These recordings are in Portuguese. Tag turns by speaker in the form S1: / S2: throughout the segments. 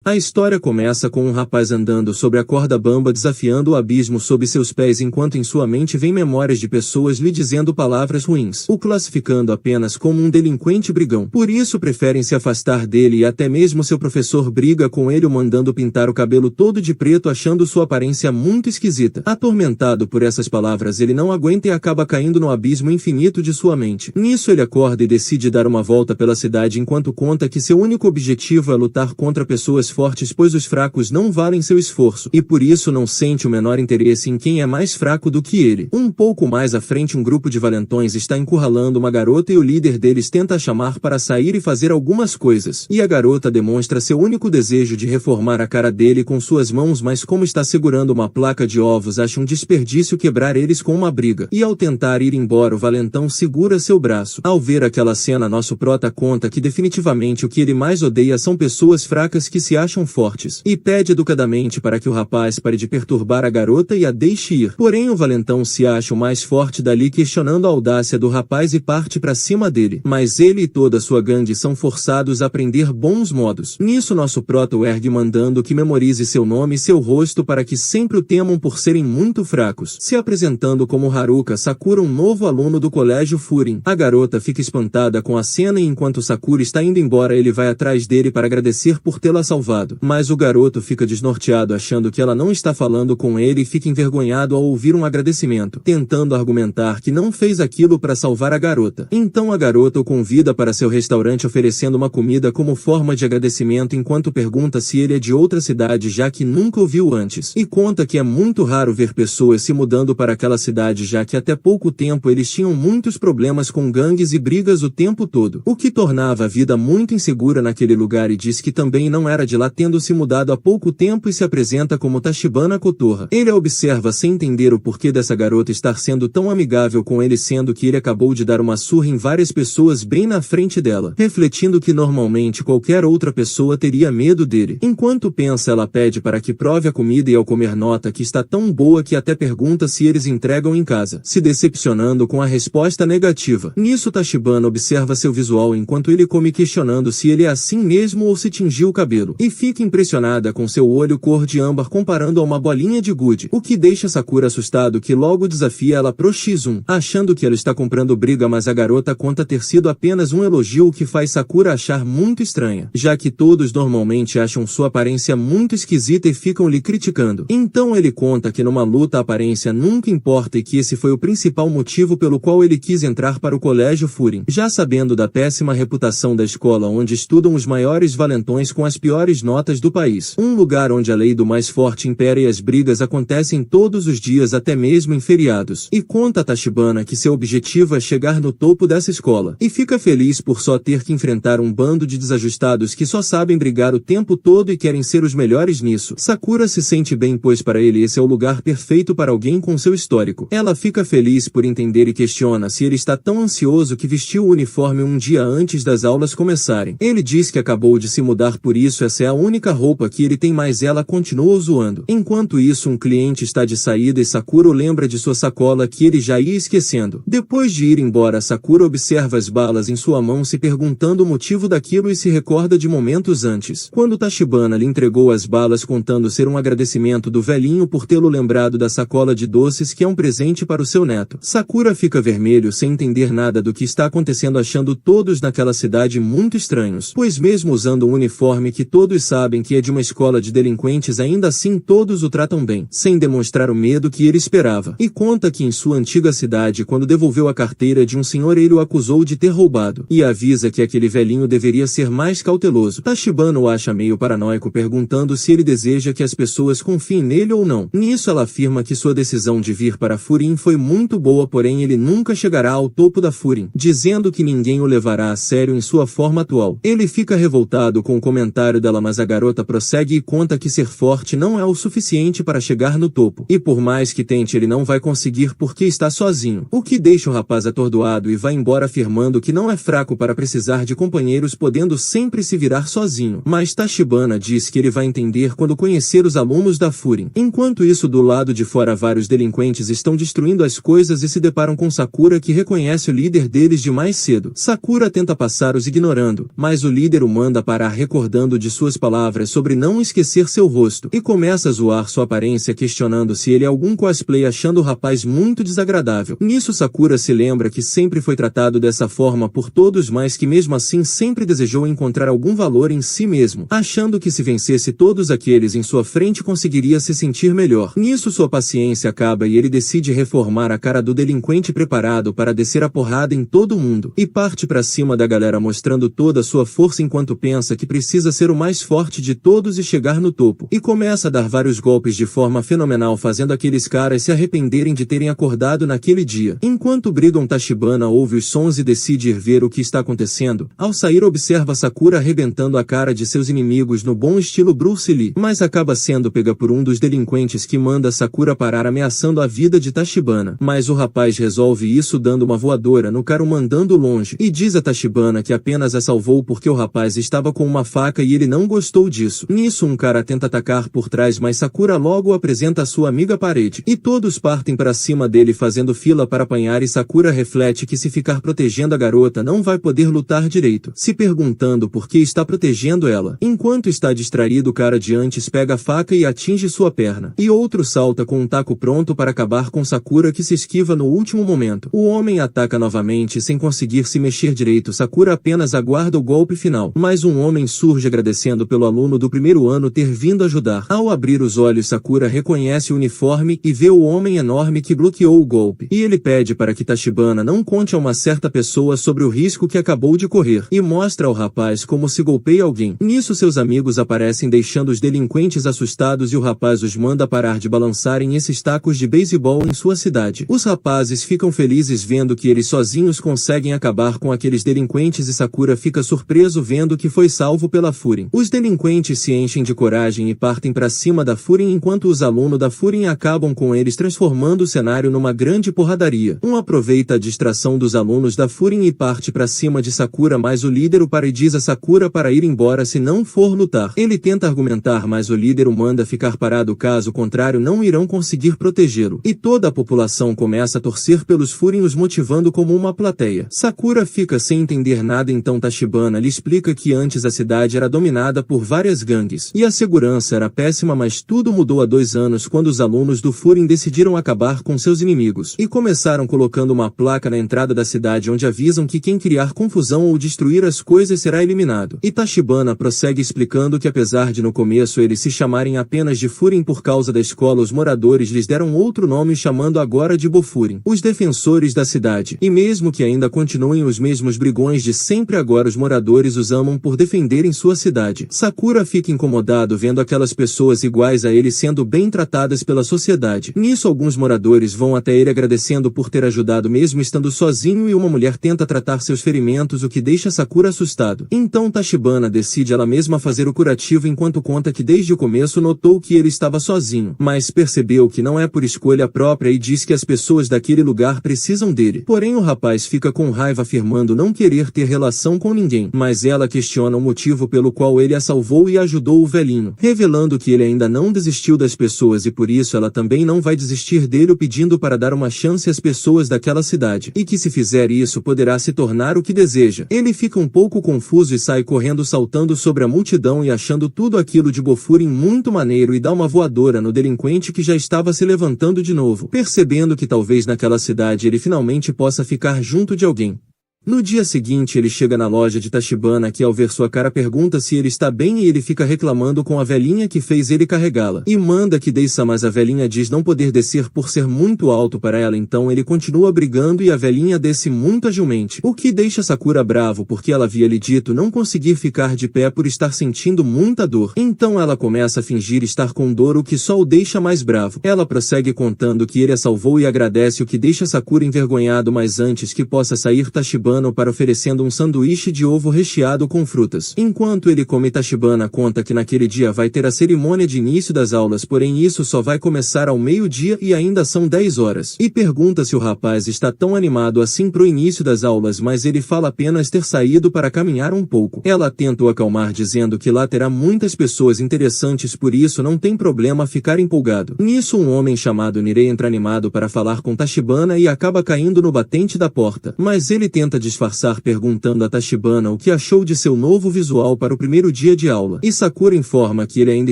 S1: A história começa com um rapaz andando sobre a corda bamba desafiando o abismo sob seus pés enquanto em sua mente vem memórias de pessoas lhe dizendo palavras ruins, o classificando apenas como um delinquente brigão. Por isso preferem se afastar dele e até mesmo seu professor briga com ele o mandando pintar o cabelo todo de preto achando sua aparência muito esquisita. Atormentado por essas palavras ele não aguenta e acaba caindo no abismo infinito de sua mente. Nisso ele acorda e decide dar uma volta pela cidade enquanto conta que seu único objetivo é lutar contra pessoas fortes pois os fracos não valem seu esforço, e por isso não sente o menor interesse em quem é mais fraco do que ele. Um pouco mais à frente um grupo de valentões está encurralando uma garota e o líder deles tenta a chamar para sair e fazer algumas coisas, e a garota demonstra seu único desejo de reformar a cara dele com suas mãos, mas como está segurando uma placa de ovos acha um desperdício quebrar eles com uma briga, e ao tentar ir embora o valentão segura seu braço. Ao ver aquela cena nosso prota conta que definitivamente o que ele mais odeia são pessoas fracas que se acham fortes, e pede educadamente para que o rapaz pare de perturbar a garota e a deixe ir. Porém o valentão se acha o mais forte dali questionando a audácia do rapaz e parte para cima dele, mas ele e toda sua gangue são forçados a aprender bons modos. Nisso nosso prota o ergue mandando que memorize seu nome e seu rosto para que sempre o temam por serem muito fracos, se apresentando como Haruka Sakura, um novo aluno do colégio Furin. A garota fica espantada com a cena e enquanto Sakura está indo embora ele vai atrás dele para agradecer por tê-la salvado, mas o garoto fica desnorteado achando que ela não está falando com ele e fica envergonhado ao ouvir um agradecimento, tentando argumentar que não fez aquilo para salvar a garota. Então a garota o convida para seu restaurante oferecendo uma comida como forma de agradecimento enquanto pergunta se ele é de outra cidade já que nunca o viu antes, e conta que é muito raro ver pessoas se mudando para aquela cidade já que até pouco tempo eles tinham muitos problemas com gangues e brigas o tempo todo, o que tornava a vida muito insegura naquele lugar, e diz que também não era de lá tendo se mudado há pouco tempo e se apresenta como Tachibana Kotorra. Ele a observa sem entender o porquê dessa garota estar sendo tão amigável com ele sendo que ele acabou de dar uma surra em várias pessoas bem na frente dela, refletindo que normalmente qualquer outra pessoa teria medo dele. Enquanto pensa ela pede para que prove a comida e ao comer nota que está tão boa que até pergunta se eles entregam em casa, se decepcionando com a resposta negativa. Nisso Tachibana observa seu visual enquanto ele come questionando se ele é assim mesmo ou se tingiu o cabelo, e fica impressionada com seu olho cor de âmbar comparando a uma bolinha de gude, o que deixa Sakura assustado que logo desafia ela pro X1, achando que ela está comprando briga, mas a garota conta ter sido apenas um elogio, o que faz Sakura achar muito estranha, já que todos normalmente acham sua aparência muito esquisita e ficam lhe criticando. Então ele conta que numa luta a aparência nunca importa e que esse foi o principal motivo pelo qual ele quis entrar para o colégio Furin, já sabendo da péssima reputação da escola onde estudam os maiores valentões com as piores notas do país, um lugar onde a lei do mais forte impera e as brigas acontecem todos os dias até mesmo em feriados, e conta a Tachibana que seu objetivo é chegar no topo dessa escola, e fica feliz por só ter que enfrentar um bando de desajustados que só sabem brigar o tempo todo e querem ser os melhores nisso. Sakura se sente bem pois para ele esse é o lugar perfeito para alguém com seu histórico. Ela fica feliz por entender e questiona se ele está tão ansioso que vestiu o uniforme um dia antes das aulas começarem. Ele diz que acabou de se mudar, por isso essa é a única roupa que ele tem, mas ela continua zoando. Enquanto isso um cliente está de saída e Sakura o lembra de sua sacola que ele já ia esquecendo. Depois de ir embora Sakura observa as balas em sua mão se perguntando o motivo daquilo e se recorda de momentos antes, quando Tachibana lhe entregou as balas contando ser um agradecimento do velhinho por tê-lo lembrado da sacola de doces que é um presente para o seu neto. Sakura fica vermelho sem entender nada do que está acontecendo, achando todos naquela cidade muito estranhos, pois mesmo usando um uniforme que todos sabem que é de uma escola de delinquentes ainda assim todos o tratam bem, sem demonstrar o medo que ele esperava, e conta que em sua antiga cidade quando devolveu a carteira de um senhor ele o acusou de ter roubado, e avisa que aquele velhinho deveria ser mais cauteloso. Tachibana o acha meio paranoico perguntando se ele deseja que as pessoas confiem nele ou não. Nisso ela afirma que sua decisão de vir para Furin foi muito boa, porém ele nunca chegará ao topo da Furin, dizendo que ninguém o levará a sério em sua forma atual. Ele fica revoltado com o comentário dela, mas a garota prossegue e conta que ser forte não é o suficiente para chegar no topo, e por mais que tente ele não vai conseguir porque está sozinho, o que deixa o rapaz atordoado e vai embora afirmando que não é fraco para precisar de companheiros, podendo sempre se virar sozinho. Mas Tachibana diz que ele vai entender quando conhecer os alunos da Furin. Enquanto isso do lado de fora vários delinquentes estão destruindo as coisas e se deparam com Sakura que reconhece o líder deles de mais cedo. Sakura tenta passar os ignorando, mas o líder o manda parar recordando de suas palavras sobre não esquecer seu rosto, e começa a zoar sua aparência questionando se ele é algum cosplay, achando o rapaz muito desagradável. Nisso Sakura se lembra que sempre foi tratado dessa forma por todos, mas que mesmo assim sempre desejou encontrar algum valor em si mesmo, achando que se vencesse todos aqueles em sua frente conseguiria se sentir melhor. Nisso sua paciência acaba e ele decide reformar a cara do delinquente preparado para descer a porrada em todo mundo, e parte pra cima da galera mostrando toda a sua força enquanto pensa que precisa ser o mais forte de todos e chegar no topo, e começa a dar vários golpes de forma fenomenal, fazendo aqueles caras se arrependerem de terem acordado naquele dia. Enquanto brigam, Tachibana ouve os sons e decide ir ver o que está acontecendo. Ao sair observa Sakura arrebentando a cara de seus inimigos no bom estilo Bruce Lee, mas acaba sendo pega por um dos delinquentes que manda Sakura parar, ameaçando a vida de Tachibana. Mas o rapaz resolve isso dando uma voadora no cara, mandando longe, e diz a Tachibana que apenas a salvou porque o rapaz estava com uma faca e ele não gostou disso. Nisso um cara tenta atacar por trás, mas Sakura logo apresenta a sua amiga parede, e todos partem para cima dele fazendo fila para apanhar, e Sakura reflete que se ficar protegendo a garota não vai poder lutar direito, se perguntando por que está protegendo ela. Enquanto está distraído, o cara de antes pega a faca e atinge sua perna, e outro salta com um taco pronto para acabar com Sakura, que se esquiva no último momento. O homem ataca novamente sem conseguir se mexer direito. Sakura apenas aguarda o golpe final, mas um homem surge agradecendo pelo aluno do primeiro ano ter vindo ajudar. Ao abrir os olhos, Sakura reconhece o uniforme e vê o homem enorme que bloqueou o golpe, e ele pede para que Tachibana não conte a uma certa pessoa sobre o risco que acabou de correr, e mostra ao rapaz como se golpeia alguém. Nisso seus amigos aparecem deixando os delinquentes assustados, e o rapaz os manda parar de balançarem esses tacos de beisebol em sua cidade. Os rapazes ficam felizes vendo que eles sozinhos conseguem acabar com aqueles delinquentes, e Sakura fica surpreso vendo que foi salvo pela Furin. Os delinquentes se enchem de coragem e partem para cima da Furin, enquanto os alunos da Furin acabam com eles, transformando o cenário numa grande porradaria. Um aproveita a distração dos alunos da Furin e parte para cima de Sakura, mas o líder o para e diz a Sakura para ir embora se não for lutar. Ele tenta argumentar, mas o líder o manda ficar parado, caso contrário não irão conseguir protegê-lo, e toda a população começa a torcer pelos Furin, os motivando como uma plateia. Sakura fica sem entender nada, então Tachibana lhe explica que antes a cidade era dominada por várias gangues, e a segurança era péssima, mas tudo mudou há 2 anos quando os alunos do Furin decidiram acabar com seus inimigos, e começaram colocando uma placa na entrada da cidade onde avisam que quem criar confusão ou destruir as coisas será eliminado. E Tachibana prossegue explicando que apesar de no começo eles se chamarem apenas de Furin por causa da escola, os moradores lhes deram outro nome, chamando agora de Bofurin, os defensores da cidade. E mesmo que ainda continuem os mesmos brigões de sempre, agora os moradores os amam por defenderem sua cidade. Sakura fica incomodado vendo aquelas pessoas iguais a ele sendo bem tratadas pela sociedade. Nisso alguns moradores vão até ele agradecendo por ter ajudado mesmo estando sozinho, e uma mulher tenta tratar seus ferimentos, o que deixa Sakura assustado. Então Tachibana decide ela mesma fazer o curativo, enquanto conta que desde o começo notou que ele estava sozinho, mas percebeu que não é por escolha própria, e diz que as pessoas daquele lugar precisam dele. Porém o rapaz fica com raiva, afirmando não querer ter relação com ninguém, mas ela questiona o motivo pelo qual ele a salvou e ajudou o velhinho, revelando que ele ainda não desistiu das pessoas e por isso ela também não vai desistir dele, pedindo para dar uma chance às pessoas daquela cidade, e que se fizer isso poderá se tornar o que deseja. Ele fica um pouco confuso e sai correndo, saltando sobre a multidão e achando tudo aquilo de Bofurin muito maneiro, e dá uma voadora no delinquente que já estava se levantando de novo, percebendo que talvez naquela cidade ele finalmente possa ficar junto de alguém. No dia seguinte ele chega na loja de Tachibana, que ao ver sua cara pergunta se ele está bem, e ele fica reclamando com a velhinha que fez ele carregá-la, e manda que desça, mas a velhinha diz não poder descer por ser muito alto para ela, então ele continua brigando e a velhinha desce muito agilmente, o que deixa Sakura bravo porque ela havia lhe dito não conseguir ficar de pé por estar sentindo muita dor. Então ela começa a fingir estar com dor, o que só o deixa mais bravo. Ela prossegue contando que ele a salvou e agradece, o que deixa Sakura envergonhado, mas antes que possa sair, Tachibana para oferecendo um sanduíche de ovo recheado com frutas. Enquanto ele come, Tachibana conta que naquele dia vai ter a cerimônia de início das aulas, porém isso só vai começar ao meio-dia e ainda são 10 horas. E pergunta se o rapaz está tão animado assim pro início das aulas, mas ele fala apenas ter saído para caminhar um pouco. Ela tenta o acalmar dizendo que lá terá muitas pessoas interessantes, por isso não tem problema ficar empolgado. Nisso um homem chamado Nirei entra animado para falar com Tachibana e acaba caindo no batente da porta, mas ele tenta tenta disfarçar perguntando a Tachibana o que achou de seu novo visual para o primeiro dia de aula. E Sakura informa que ele ainda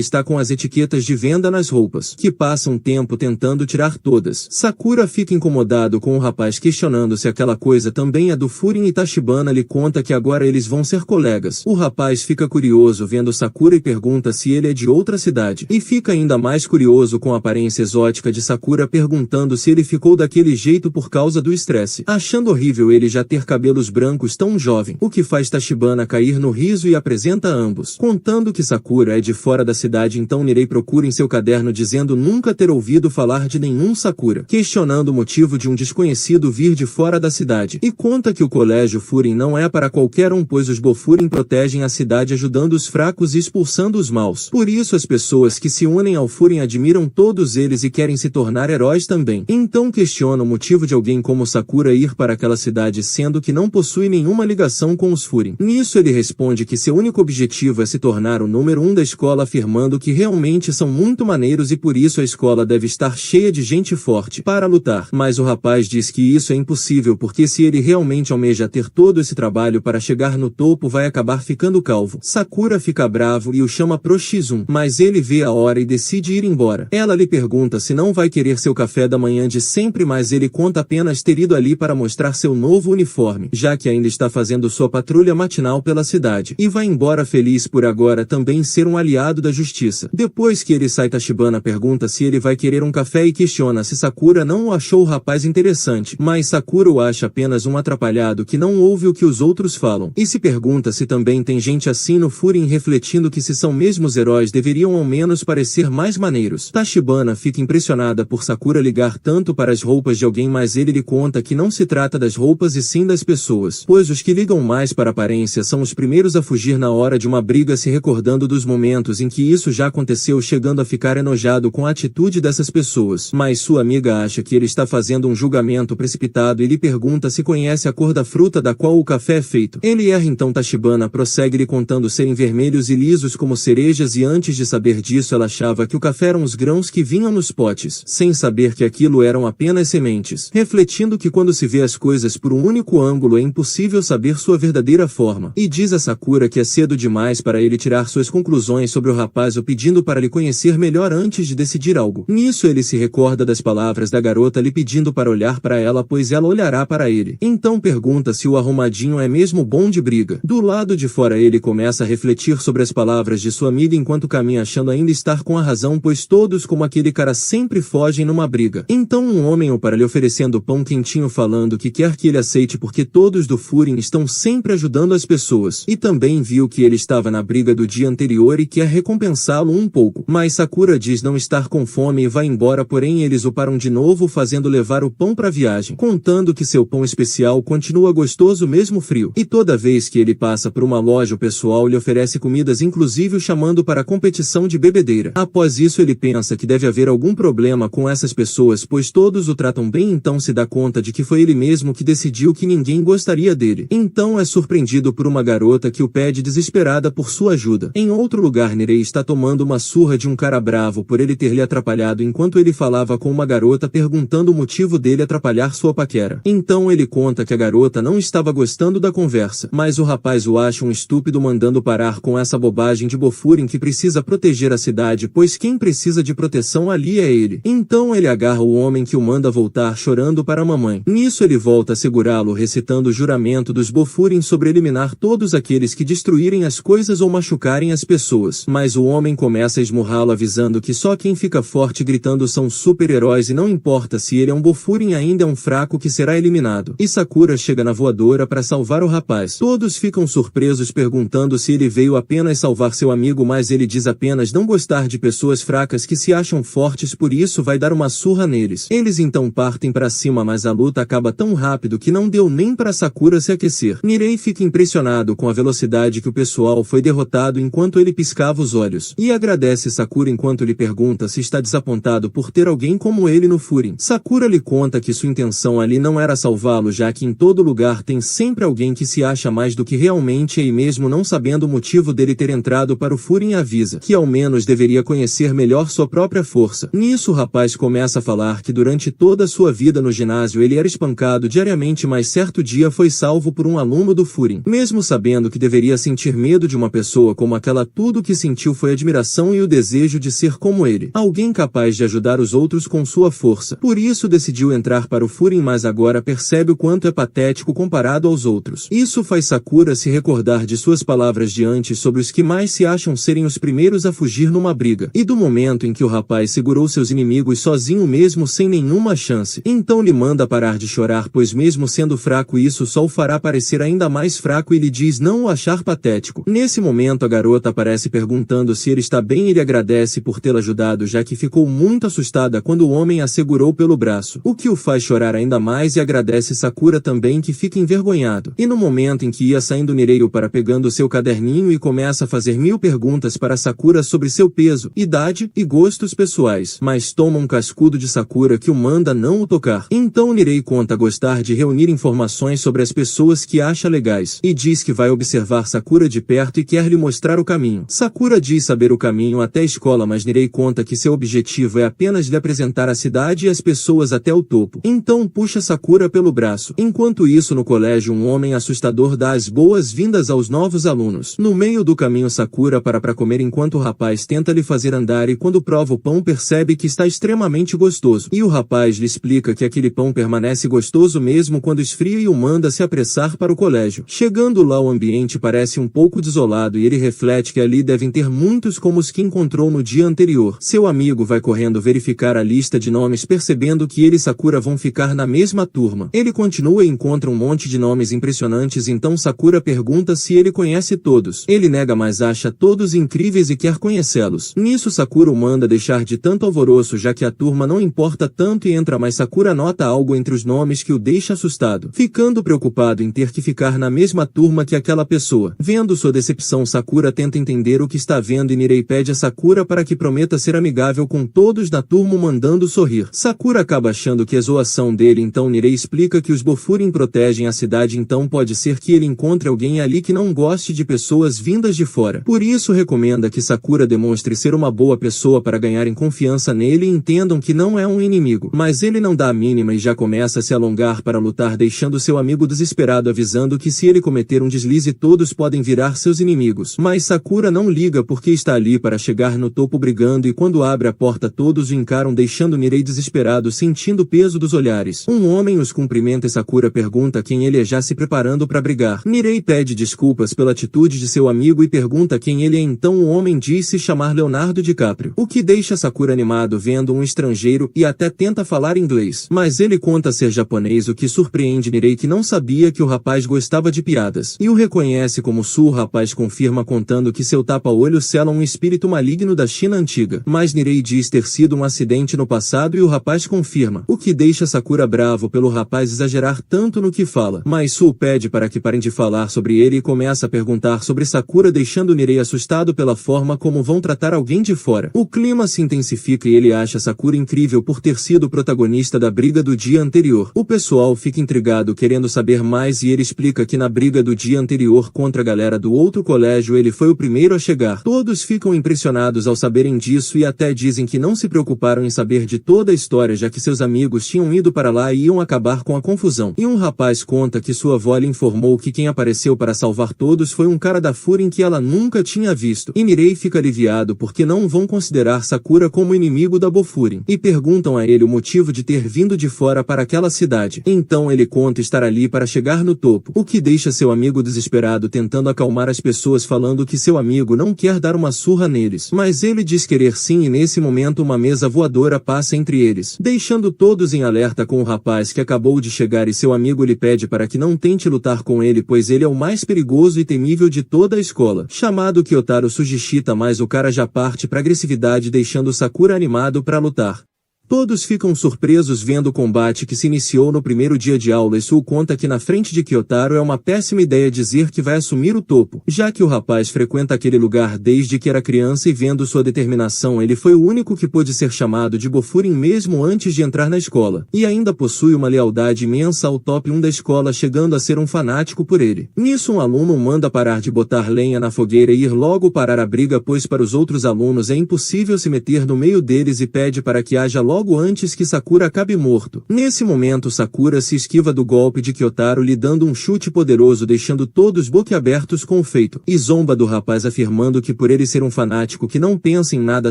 S1: está com as etiquetas de venda nas roupas, que passa um tempo tentando tirar todas. Sakura fica incomodado com o rapaz questionando se aquela coisa também é do Furin e Tachibana lhe conta que agora eles vão ser colegas. O rapaz fica curioso vendo Sakura e pergunta se ele é de outra cidade. E fica ainda mais curioso com a aparência exótica de Sakura perguntando se ele ficou daquele jeito por causa do estresse, achando horrível ele já ter cabelos brancos tão jovem, o que faz Tachibana cair no riso e apresenta a ambos, contando que Sakura é de fora da cidade. Então Nirei procura em seu caderno dizendo nunca ter ouvido falar de nenhum Sakura, questionando o motivo de um desconhecido vir de fora da cidade, e conta que o colégio Furin não é para qualquer um pois os Bofurin protegem a cidade ajudando os fracos e expulsando os maus. Por isso as pessoas que se unem ao Furin admiram todos eles e querem se tornar heróis também. Então questiona o motivo de alguém como Sakura ir para aquela cidade sendo que não possui nenhuma ligação com os Furin. Nisso ele responde que seu único objetivo é se tornar o número 1 da escola, afirmando que realmente são muito maneiros e por isso a escola deve estar cheia de gente forte para lutar. Mas o rapaz diz que isso é impossível porque se ele realmente almeja ter todo esse trabalho para chegar no topo vai acabar ficando calvo. Sakura fica bravo e o chama pro X1, mas ele vê a hora e decide ir embora. Ela lhe pergunta se não vai querer seu café da manhã de sempre, mas ele conta apenas ter ido ali para mostrar seu novo uniforme, já que ainda está fazendo sua patrulha matinal pela cidade, e vai embora feliz por agora também ser um aliado da justiça. Depois que ele sai, Tachibana pergunta se ele vai querer um café e questiona se Sakura não o achou o rapaz interessante, mas Sakura o acha apenas um atrapalhado que não ouve o que os outros falam, e se pergunta se também tem gente assim no Furin, refletindo que se são mesmos heróis deveriam ao menos parecer mais maneiros. Tachibana fica impressionada por Sakura ligar tanto para as roupas de alguém, mas ele lhe conta que não se trata das roupas e sim das pessoas, pois os que ligam mais para a aparência são os primeiros a fugir na hora de uma briga, se recordando dos momentos em que isso já aconteceu, chegando a ficar enojado com a atitude dessas pessoas. Mas sua amiga acha que ele está fazendo um julgamento precipitado e lhe pergunta se conhece a cor da fruta da qual o café é feito. Ele erra, então Tachibana prossegue lhe contando serem vermelhos e lisos como cerejas, e antes de saber disso ela achava que o café eram os grãos que vinham nos potes, sem saber que aquilo eram apenas sementes, refletindo que quando se vê as coisas por um único ângulo é impossível saber sua verdadeira forma, e diz a Sakura que é cedo demais para ele tirar suas conclusões sobre o rapaz, o pedindo para lhe conhecer melhor antes de decidir algo. Nisso ele se recorda das palavras da garota lhe pedindo para olhar para ela, pois ela olhará para ele. Então pergunta se o arrumadinho é mesmo bom de briga. Do lado de fora ele começa a refletir sobre as palavras de sua amiga enquanto caminha, achando ainda estar com a razão, pois todos como aquele cara sempre fogem numa briga. Então um homem o para lhe oferecendo pão quentinho, falando que quer que ele aceite porque todos do Furin estão sempre ajudando as pessoas, e também viu que ele estava na briga do dia anterior e quer recompensá-lo um pouco. Mas Sakura diz não estar com fome e vai embora, porém eles o param de novo, fazendo levar o pão para a viagem, contando que seu pão especial continua gostoso mesmo frio, e toda vez que ele passa por uma loja o pessoal lhe oferece comidas, inclusive o chamando para a competição de bebedeira. Após isso ele pensa que deve haver algum problema com essas pessoas, pois todos o tratam bem, então se dá conta de que foi ele mesmo que decidiu que ninguém gostaria dele. Então é surpreendido por uma garota que o pede desesperada por sua ajuda. Em outro lugar, Nirei está tomando uma surra de um cara bravo por ele ter lhe atrapalhado enquanto ele falava com uma garota, perguntando o motivo dele atrapalhar sua paquera. Então ele conta que a garota não estava gostando da conversa, mas o rapaz o acha um estúpido, mandando parar com essa bobagem de Bofurin que precisa proteger a cidade, pois quem precisa de proteção ali é ele. Então ele agarra o homem que o manda voltar chorando para a mamãe. Nisso ele volta a segurá-lo, recitando o juramento dos Bofurin sobre eliminar todos aqueles que destruírem as coisas ou machucarem as pessoas. Mas o homem começa a esmurrá-lo, avisando que só quem fica forte gritando são super-heróis e não importa se ele é um Bofurin, ainda é um fraco que será eliminado. E Sakura chega na voadora para salvar o rapaz. Todos ficam surpresos, perguntando se ele veio apenas salvar seu amigo, mas ele diz apenas não gostar de pessoas fracas que se acham fortes, por isso vai dar uma surra neles. Eles então partem para cima, mas a luta acaba tão rápido que não deu nem para Sakura se aquecer. Nirei fica impressionado com a velocidade que o pessoal foi derrotado enquanto ele piscava os olhos, e agradece Sakura enquanto lhe pergunta se está desapontado por ter alguém como ele no Furin. Sakura lhe conta que sua intenção ali não era salvá-lo, já que em todo lugar tem sempre alguém que se acha mais do que realmente é, e mesmo não sabendo o motivo dele ter entrado para o Furin, avisa que ao menos deveria conhecer melhor sua própria força. Nisso o rapaz começa a falar que durante toda a sua vida no ginásio ele era espancado diariamente, mas certo certo dia foi salvo por um aluno do Furin. Mesmo sabendo que deveria sentir medo de uma pessoa como aquela, tudo o que sentiu foi admiração e o desejo de ser como ele. Alguém capaz de ajudar os outros com sua força. Por isso decidiu entrar para o Furin, mas agora percebe o quanto é patético comparado aos outros. Isso faz Sakura se recordar de suas palavras de antes sobre os que mais se acham serem os primeiros a fugir numa briga, e do momento em que o rapaz segurou seus inimigos sozinho mesmo sem nenhuma chance. Então lhe manda parar de chorar, pois mesmo sendo fraco isso só o fará parecer ainda mais fraco, e lhe diz não o achar patético. Nesse momento a garota aparece perguntando se ele está bem. Ele agradece por tê-la ajudado, já que ficou muito assustada quando o homem a segurou pelo braço, o que o faz chorar ainda mais, e agradece Sakura também, que fica envergonhado. E no momento em que ia saindo, Mireio para pegando seu caderninho e começa a fazer 1000 perguntas para Sakura sobre seu peso, idade e gostos pessoais, mas toma um cascudo de Sakura que o manda não o tocar. Então Nirei conta gostar de reunir informações sobre as pessoas que acha legais, e diz que vai observar Sakura de perto e quer lhe mostrar o caminho. Sakura diz saber o caminho até a escola, mas Nirei conta que seu objetivo é apenas lhe apresentar a cidade e as pessoas até o topo. Então puxa Sakura pelo braço. Enquanto isso, no colégio, um homem assustador dá as boas-vindas aos novos alunos. No meio do caminho, Sakura para comer enquanto o rapaz tenta lhe fazer andar, e quando prova o pão percebe que está extremamente gostoso. E o rapaz lhe explica que aquele pão permanece gostoso mesmo quando esfria, e o manda se apressar para o colégio. Chegando lá, o ambiente parece um pouco desolado e ele reflete que ali devem ter muitos como os que encontrou no dia anterior. Seu amigo vai correndo verificar a lista de nomes, percebendo que ele e Sakura vão ficar na mesma turma. Ele continua e encontra um monte de nomes impressionantes, então Sakura pergunta se ele conhece todos. Ele nega, mas acha todos incríveis e quer conhecê-los. Nisso Sakura o manda deixar de tanto alvoroço, já que a turma não importa tanto, e entra, mas Sakura nota algo entre os nomes que o deixa assustado, ficando preocupado em ter que ficar na mesma turma que aquela pessoa. Vendo sua decepção, Sakura tenta entender o que está vendo, e Nirei pede a Sakura para que prometa ser amigável com todos da turma, mandando sorrir. Sakura acaba achando que é zoação dele, então Nirei explica que os Bofurin protegem a cidade, então pode ser que ele encontre alguém ali que não goste de pessoas vindas de fora. Por isso recomenda que Sakura demonstre ser uma boa pessoa para ganharem confiança nele e entendam que não é um inimigo. Mas ele não dá a mínima e já começa a se alongar para lutar, deixando seu amigo desesperado, avisando que se ele cometer um deslize todos podem virar seus inimigos. Mas Sakura não liga porque está ali para chegar no topo brigando, e quando abre a porta todos o encaram, deixando Nirei desesperado, sentindo o peso dos olhares. Um homem os cumprimenta e Sakura pergunta quem ele é, já se preparando para brigar. Nirei pede desculpas pela atitude de seu amigo e pergunta quem ele é, então o homem diz se chamar Leonardo DiCaprio, o que deixa Sakura animado vendo um estrangeiro, e até tenta falar inglês, mas ele conta ser japonês, o que surpreende Nirei, que não sabia que o rapaz gostava de piadas, e o reconhece como Su. O rapaz confirma contando que seu tapa-olho sela um espírito maligno da China antiga, mas Nirei diz ter sido um acidente no passado, e o rapaz confirma, o que deixa Sakura bravo pelo rapaz exagerar tanto no que fala, mas Su pede para que parem de falar sobre ele e começa a perguntar sobre Sakura, deixando Nirei assustado pela forma como vão tratar alguém de fora. O clima se intensifica e ele acha Sakura incrível por ter sido o protagonista da briga do dia anterior. O pessoal fica intrigado querendo saber mais, e ele explica que na briga do dia anterior contra a galera do outro colégio ele foi o primeiro a chegar. Todos ficam impressionados ao saberem disso e até dizem que não se preocuparam em saber de toda a história, já que seus amigos tinham ido para lá e iam acabar com a confusão. E um rapaz conta que sua avó lhe informou que quem apareceu para salvar todos foi um cara da Furin que ela nunca tinha visto. E Nirei fica aliviado porque não vão considerar Sakura como inimigo da Bofurin, e perguntam a ele o motivo de ter vindo de fora para aquela cidade. Então ele conta estar ali para chegar no topo, o que deixa seu amigo desesperado, tentando acalmar as pessoas, falando que seu amigo não quer dar uma surra neles, mas ele diz querer sim, e nesse momento uma mesa voadora passa entre eles, deixando todos em alerta com o rapaz que acabou de chegar, e seu amigo lhe pede para que não tente lutar com ele, pois ele é o mais perigoso e temível de toda a escola, chamado Kyotaro Sugishita, mas o cara já parte para agressividade, deixando Sakura animado para lutar. Todos ficam surpresos vendo o combate que se iniciou no primeiro dia de aula, e Su conta que na frente de Kyotaro é uma péssima ideia dizer que vai assumir o topo, já que o rapaz frequenta aquele lugar desde que era criança, e vendo sua determinação ele foi o único que pôde ser chamado de Bofurin mesmo antes de entrar na escola, e ainda possui uma lealdade imensa ao top 1 da escola, chegando a ser um fanático por ele. Nisso um aluno manda parar de botar lenha na fogueira e ir logo parar a briga, pois para os outros alunos é impossível se meter no meio deles, e pede para que haja logo logo antes que Sakura acabe morto. Nesse momento Sakura se esquiva do golpe de Kyotaro lhe dando um chute poderoso deixando todos boquiabertos com o feito, e zomba do rapaz afirmando que por ele ser um fanático que não pensa em nada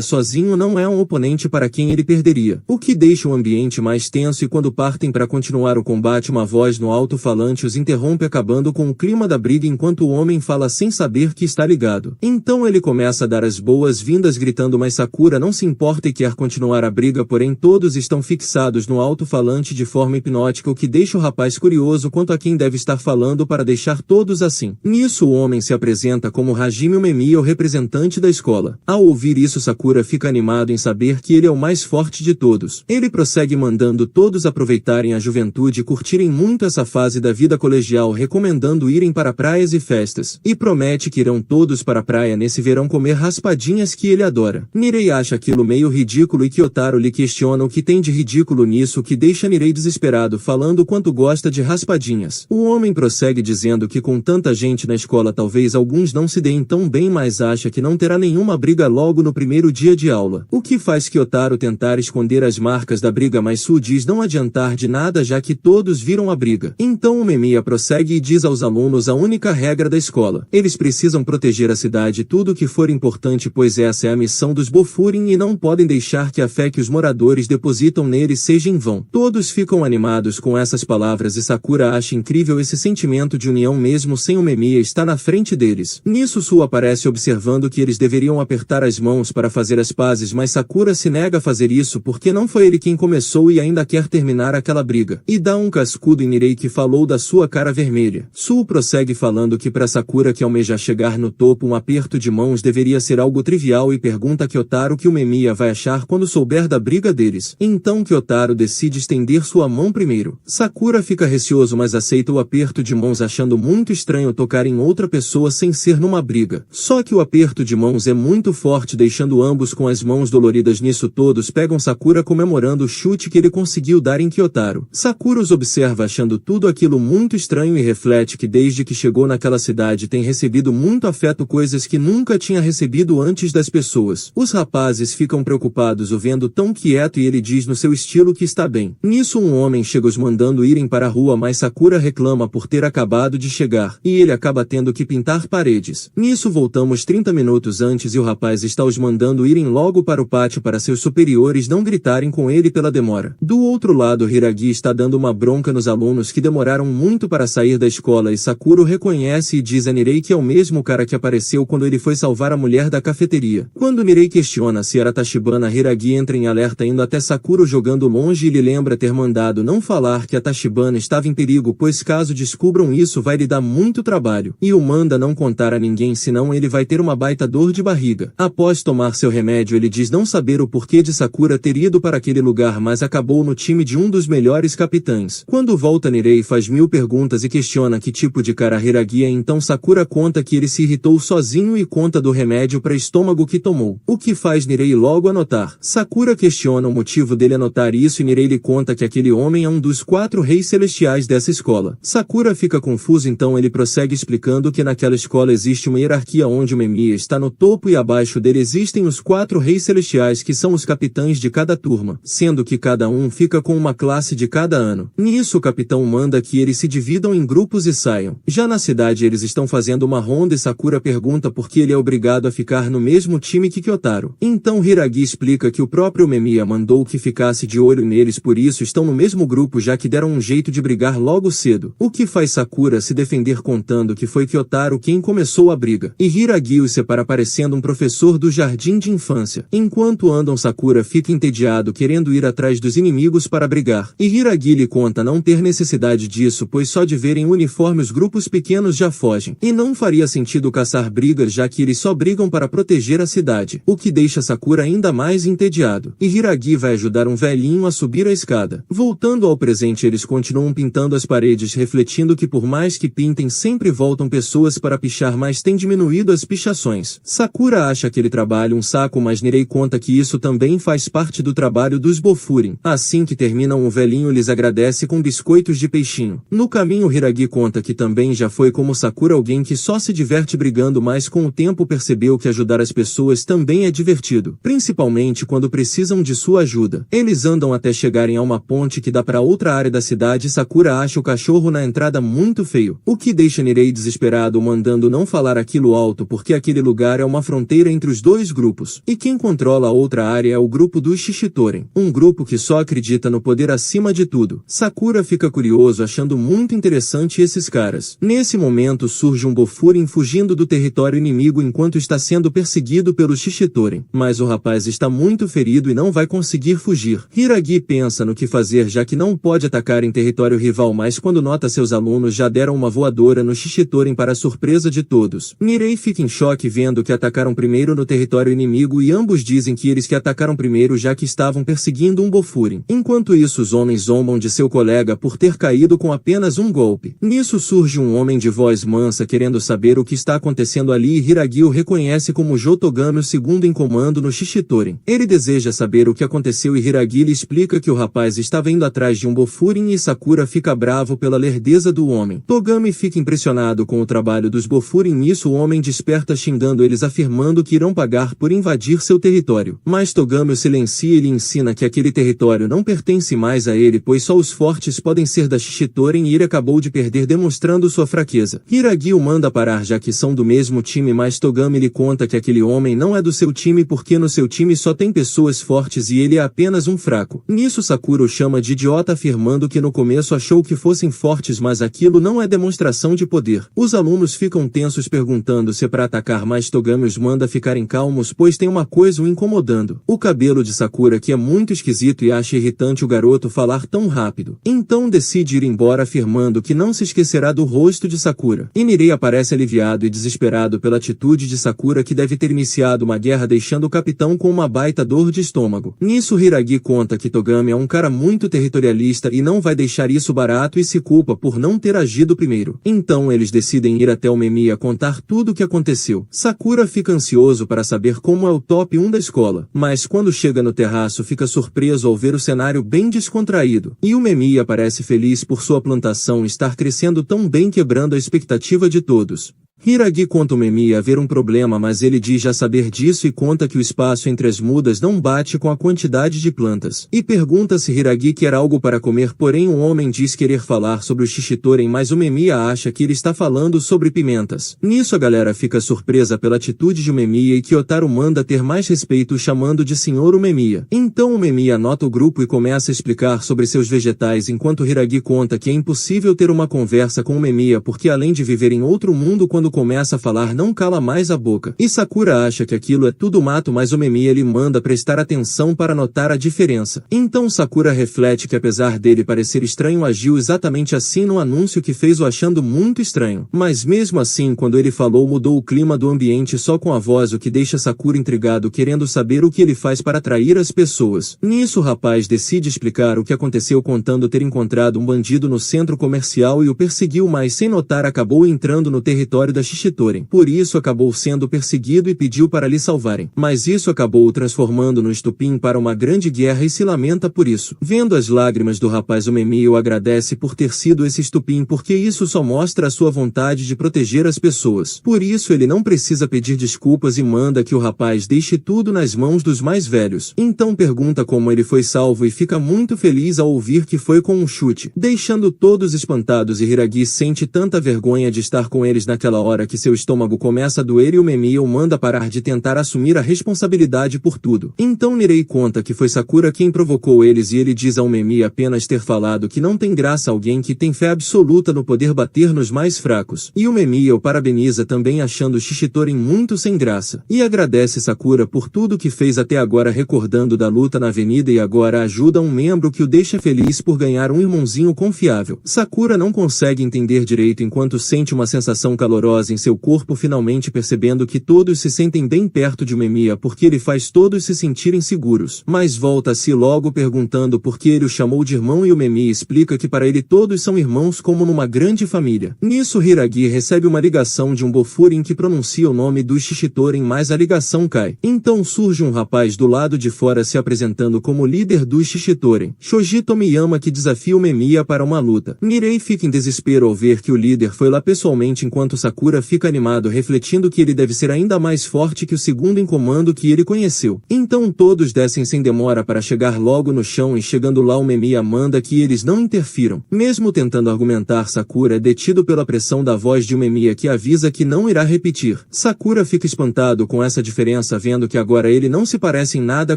S1: sozinho não é um oponente para quem ele perderia, o que deixa o ambiente mais tenso e quando partem para continuar o combate uma voz no alto-falante os interrompe acabando com o clima da briga enquanto o homem fala sem saber que está ligado. Então ele começa a dar as boas-vindas gritando mas Sakura não se importa e quer continuar a briga porém todos estão fixados no alto-falante de forma hipnótica o que deixa o rapaz curioso quanto a quem deve estar falando para deixar todos assim. Nisso o homem se apresenta como Hajime Umemiya o representante da escola. Ao ouvir isso Sakura fica animado em saber que ele é o mais forte de todos. Ele prossegue mandando todos aproveitarem a juventude e curtirem muito essa fase da vida colegial recomendando irem para praias e festas, e promete que irão todos para a praia nesse verão comer raspadinhas que ele adora. Nirei acha aquilo meio ridículo e Kyotaro lhe questiona o que tem de ridículo nisso que deixa Nirei desesperado falando quanto gosta de raspadinhas. O homem prossegue dizendo que com tanta gente na escola talvez alguns não se deem tão bem mas acha que não terá nenhuma briga logo no primeiro dia de aula. O que faz Kyotaro tentar esconder as marcas da briga mas Su diz não adiantar de nada já que todos viram a briga. Então Umemiya prossegue e diz aos alunos a única regra da escola. Eles precisam proteger a cidade e tudo que for importante pois essa é a missão dos Bofurin e não podem deixar que a fé que os moradores depositam neles seja em vão. Todos ficam animados com essas palavras e Sakura acha incrível esse sentimento de união mesmo sem Umemiya estar na frente deles. Nisso Su aparece observando que eles deveriam apertar as mãos para fazer as pazes mas Sakura se nega a fazer isso porque não foi ele quem começou e ainda quer terminar aquela briga. E dá um cascudo em Nirei que falou da sua cara vermelha. Su prossegue falando que para Sakura que almeja chegar no topo um aperto de mãos deveria ser algo trivial e pergunta a Kyotaro o que Umemiya vai achar quando souber da briga deles. Então Kyotaro decide estender sua mão primeiro. Sakura fica receoso mas aceita o aperto de mãos achando muito estranho tocar em outra pessoa sem ser numa briga. Só que o aperto de mãos é muito forte deixando ambos com as mãos doloridas nisso todos pegam Sakura comemorando o chute que ele conseguiu dar em Kyotaro. Sakura os observa achando tudo aquilo muito estranho e reflete que desde que chegou naquela cidade tem recebido muito afeto coisas que nunca tinha recebido antes das pessoas. Os rapazes ficam preocupados o vendo tão quieto e ele diz no seu estilo que está bem. Nisso um homem chega os mandando irem para a rua mas Sakura reclama por ter acabado de chegar, e ele acaba tendo que pintar paredes. Nisso voltamos 30 minutos antes e o rapaz está os mandando irem logo para o pátio para seus superiores não gritarem com ele pela demora. Do outro lado Hiragi está dando uma bronca nos alunos que demoraram muito para sair da escola e Sakura o reconhece e diz a Nirei que é o mesmo cara que apareceu quando ele foi salvar a mulher da cafeteria. Quando Nirei questiona se era Tachibana Hiragi entra em alerta indo até Sakura jogando longe e lhe lembra ter mandado não falar que a Tachibana estava em perigo pois caso descubram isso vai lhe dar muito trabalho, e o manda não contar a ninguém senão ele vai ter uma baita dor de barriga. Após tomar seu remédio ele diz não saber o porquê de Sakura ter ido para aquele lugar mas acabou no time de um dos melhores capitães. Quando volta Nirei faz 1000 perguntas e questiona que tipo de cara Hiragi é então Sakura conta que ele se irritou sozinho e conta do remédio para estômago que tomou, o que faz Nirei logo anotar. Sakura questiona o motivo dele anotar isso e Nirei lhe conta que aquele homem é um dos 4 reis celestiais dessa escola. Sakura fica confuso então ele prossegue explicando que naquela escola existe uma hierarquia onde Umemiya está no topo e abaixo dele existem os 4 reis celestiais que são os capitães de cada turma, sendo que cada um fica com uma classe de cada ano. Nisso o capitão manda que eles se dividam em grupos e saiam. Já na cidade eles estão fazendo uma ronda e Sakura pergunta por que ele é obrigado a ficar no mesmo time que Kyotaro. Então Hiragi explica que o próprio Umemiya mandou que ficasse de olho neles por isso estão no mesmo grupo já que deram um jeito de brigar logo cedo, o que faz Sakura se defender contando que foi Kyotaro quem começou a briga, e Hiragi os separa parecendo um professor do jardim de infância. Enquanto andam Sakura fica entediado querendo ir atrás dos inimigos para brigar, e Hiragi lhe conta não ter necessidade disso pois só de verem o uniforme os grupos pequenos já fogem, e não faria sentido caçar brigas já que eles só brigam para proteger a cidade, o que deixa Sakura ainda mais entediado, e Hiragi vai ajudar um velhinho a subir a escada. Voltando ao presente eles continuam pintando as paredes refletindo que por mais que pintem sempre voltam pessoas para pichar mas tem diminuído as pichações. Sakura acha aquele trabalho um saco mas Nirei conta que isso também faz parte do trabalho dos Bofurin. Assim que terminam o velhinho lhes agradece com biscoitos de peixinho. No caminho Hiragi conta que também já foi como Sakura alguém que só se diverte brigando mas com o tempo percebeu que ajudar as pessoas também é divertido, principalmente quando precisam de sua sua ajuda. Eles andam até chegarem a uma ponte que dá para outra área da cidade e Sakura acha o cachorro na entrada muito feio, o que deixa Nirei desesperado, mandando não falar aquilo alto porque aquele lugar é uma fronteira entre os dois grupos, e quem controla a outra área é o grupo dos Shishitoren, um grupo que só acredita no poder acima de tudo. Sakura fica curioso, achando muito interessante esses caras. Nesse momento surge um Bofurin fugindo do território inimigo enquanto está sendo perseguido pelos Shishitoren, mas o rapaz está muito ferido e não vai conseguir fugir. Hiragi pensa no que fazer, já que não pode atacar em território rival, mas quando nota seus alunos já deram uma voadora no Shishitoren para a surpresa de todos. Nirei fica em choque vendo que atacaram primeiro no território inimigo e ambos dizem que eles que atacaram primeiro, já que estavam perseguindo um Bofurin. Enquanto isso, os homens zombam de seu colega por ter caído com apenas um golpe. Nisso surge um homem de voz mansa querendo saber o que está acontecendo ali e Hiragi o reconhece como Jotogami, o segundo em comando no Shishitoren. Ele deseja saber o que aconteceu e Hiragi lhe explica que o rapaz estava indo atrás de um Bofurin e Sakura fica bravo pela lerdeza do homem. Togami fica impressionado com o trabalho dos Bofurin. Nisso o homem desperta xingando eles, afirmando que irão pagar por invadir seu território. Mas Togami o silencia e lhe ensina que aquele território não pertence mais a ele, pois só os fortes podem ser da Shishitoren e ele acabou de perder, demonstrando sua fraqueza. Hiragi o manda parar já que são do mesmo time, mas Togami lhe conta que aquele homem não é do seu time porque no seu time só tem pessoas fortes e ele é apenas um fraco. Nisso Sakura o chama de idiota, afirmando que no começo achou que fossem fortes, mas aquilo não é demonstração de poder. Os alunos ficam tensos perguntando se é para atacar, mas Togami os manda ficarem calmos, pois tem uma coisa o incomodando: o cabelo de Sakura, que é muito esquisito e acha irritante o garoto falar tão rápido. Então decide ir embora, afirmando que não se esquecerá do rosto de Sakura. E Nirei aparece aliviado e desesperado pela atitude de Sakura, que deve ter iniciado uma guerra, deixando o capitão com uma baita dor de estômago. Nisso Hiragi conta que Togami é um cara muito territorialista e não vai deixar isso barato e se culpa por não ter agido primeiro. Então eles decidem ir até o Memiya contar tudo o que aconteceu. Sakura fica ansioso para saber como é o top 1 da escola, mas quando chega no terraço fica surpreso ao ver o cenário bem descontraído. E o Memiya parece feliz por sua plantação estar crescendo tão bem, quebrando a expectativa de todos. Hiragi conta o Memiya haver um problema, mas ele diz já saber disso e conta que o espaço entre as mudas não bate com a quantidade de plantas. E pergunta se Hiragi quer algo para comer, porém o homem diz querer falar sobre o Shishitoren, mas o Memiya acha que ele está falando sobre pimentas. Nisso a galera fica surpresa pela atitude de Memiya e Kyotaro manda ter mais respeito, chamando de senhor o Memiya. Então o Memiya nota o grupo e começa a explicar sobre seus vegetais, enquanto Hiragi conta que é impossível ter uma conversa com o Memiya porque além de viver em outro mundo, quando começa a falar não cala mais a boca. E Sakura acha que aquilo é tudo mato, mas o Memiya lhe manda prestar atenção para notar a diferença. Então Sakura reflete que apesar dele parecer estranho, agiu exatamente assim no anúncio, que fez o achando muito estranho. Mas mesmo assim, quando ele falou, mudou o clima do ambiente só com a voz, o que deixa Sakura intrigado, querendo saber o que ele faz para atrair as pessoas. Nisso o rapaz decide explicar o que aconteceu, contando ter encontrado um bandido no centro comercial e o perseguiu, mas sem notar acabou entrando no território da Shishitoren. Por isso acabou sendo perseguido e pediu para lhe salvarem. Mas isso acabou o transformando no estupim para uma grande guerra e se lamenta por isso. Vendo as lágrimas do rapaz, o Memiya o agradece por ter sido esse estupim, porque isso só mostra a sua vontade de proteger as pessoas. Por isso ele não precisa pedir desculpas e manda que o rapaz deixe tudo nas mãos dos mais velhos. Então pergunta como ele foi salvo e fica muito feliz ao ouvir que foi com um chute, deixando todos espantados, e Hiragi sente tanta vergonha de estar com eles naquela hora que seu estômago começa a doer e o Memiya o manda parar de tentar assumir a responsabilidade por tudo. Então Nirei conta que foi Sakura quem provocou eles e ele diz ao Memiya apenas ter falado que não tem graça alguém que tem fé absoluta no poder bater nos mais fracos. E o Memiya o parabeniza também, achando o Shishitoren muito sem graça. E agradece Sakura por tudo que fez até agora, recordando da luta na avenida, e agora ajuda um membro que o deixa feliz por ganhar um irmãozinho confiável. Sakura não consegue entender direito enquanto sente uma sensação calorosa em seu corpo, finalmente percebendo que todos se sentem bem perto de Memiya porque ele faz todos se sentirem seguros. Mas volta a si logo perguntando por que ele o chamou de irmão e o Memiya explica que para ele todos são irmãos como numa grande família. Nisso Hiragi recebe uma ligação de um Bofurin que pronuncia o nome do Shishitoren, mas a ligação cai. Então surge um rapaz do lado de fora se apresentando como líder do Shishitoren, Shoji Tomiyama, que desafia o Memiya para uma luta. Nirei fica em desespero ao ver que o líder foi lá pessoalmente, enquanto Sakura Sakura fica animado refletindo que ele deve ser ainda mais forte que o segundo em comando que ele conheceu. Então todos descem sem demora para chegar logo no chão e chegando lá o Memiya manda que eles não interfiram. Mesmo tentando argumentar, Sakura é detido pela pressão da voz de Memiya que avisa que não irá repetir. Sakura fica espantado com essa diferença vendo que agora ele não se parece em nada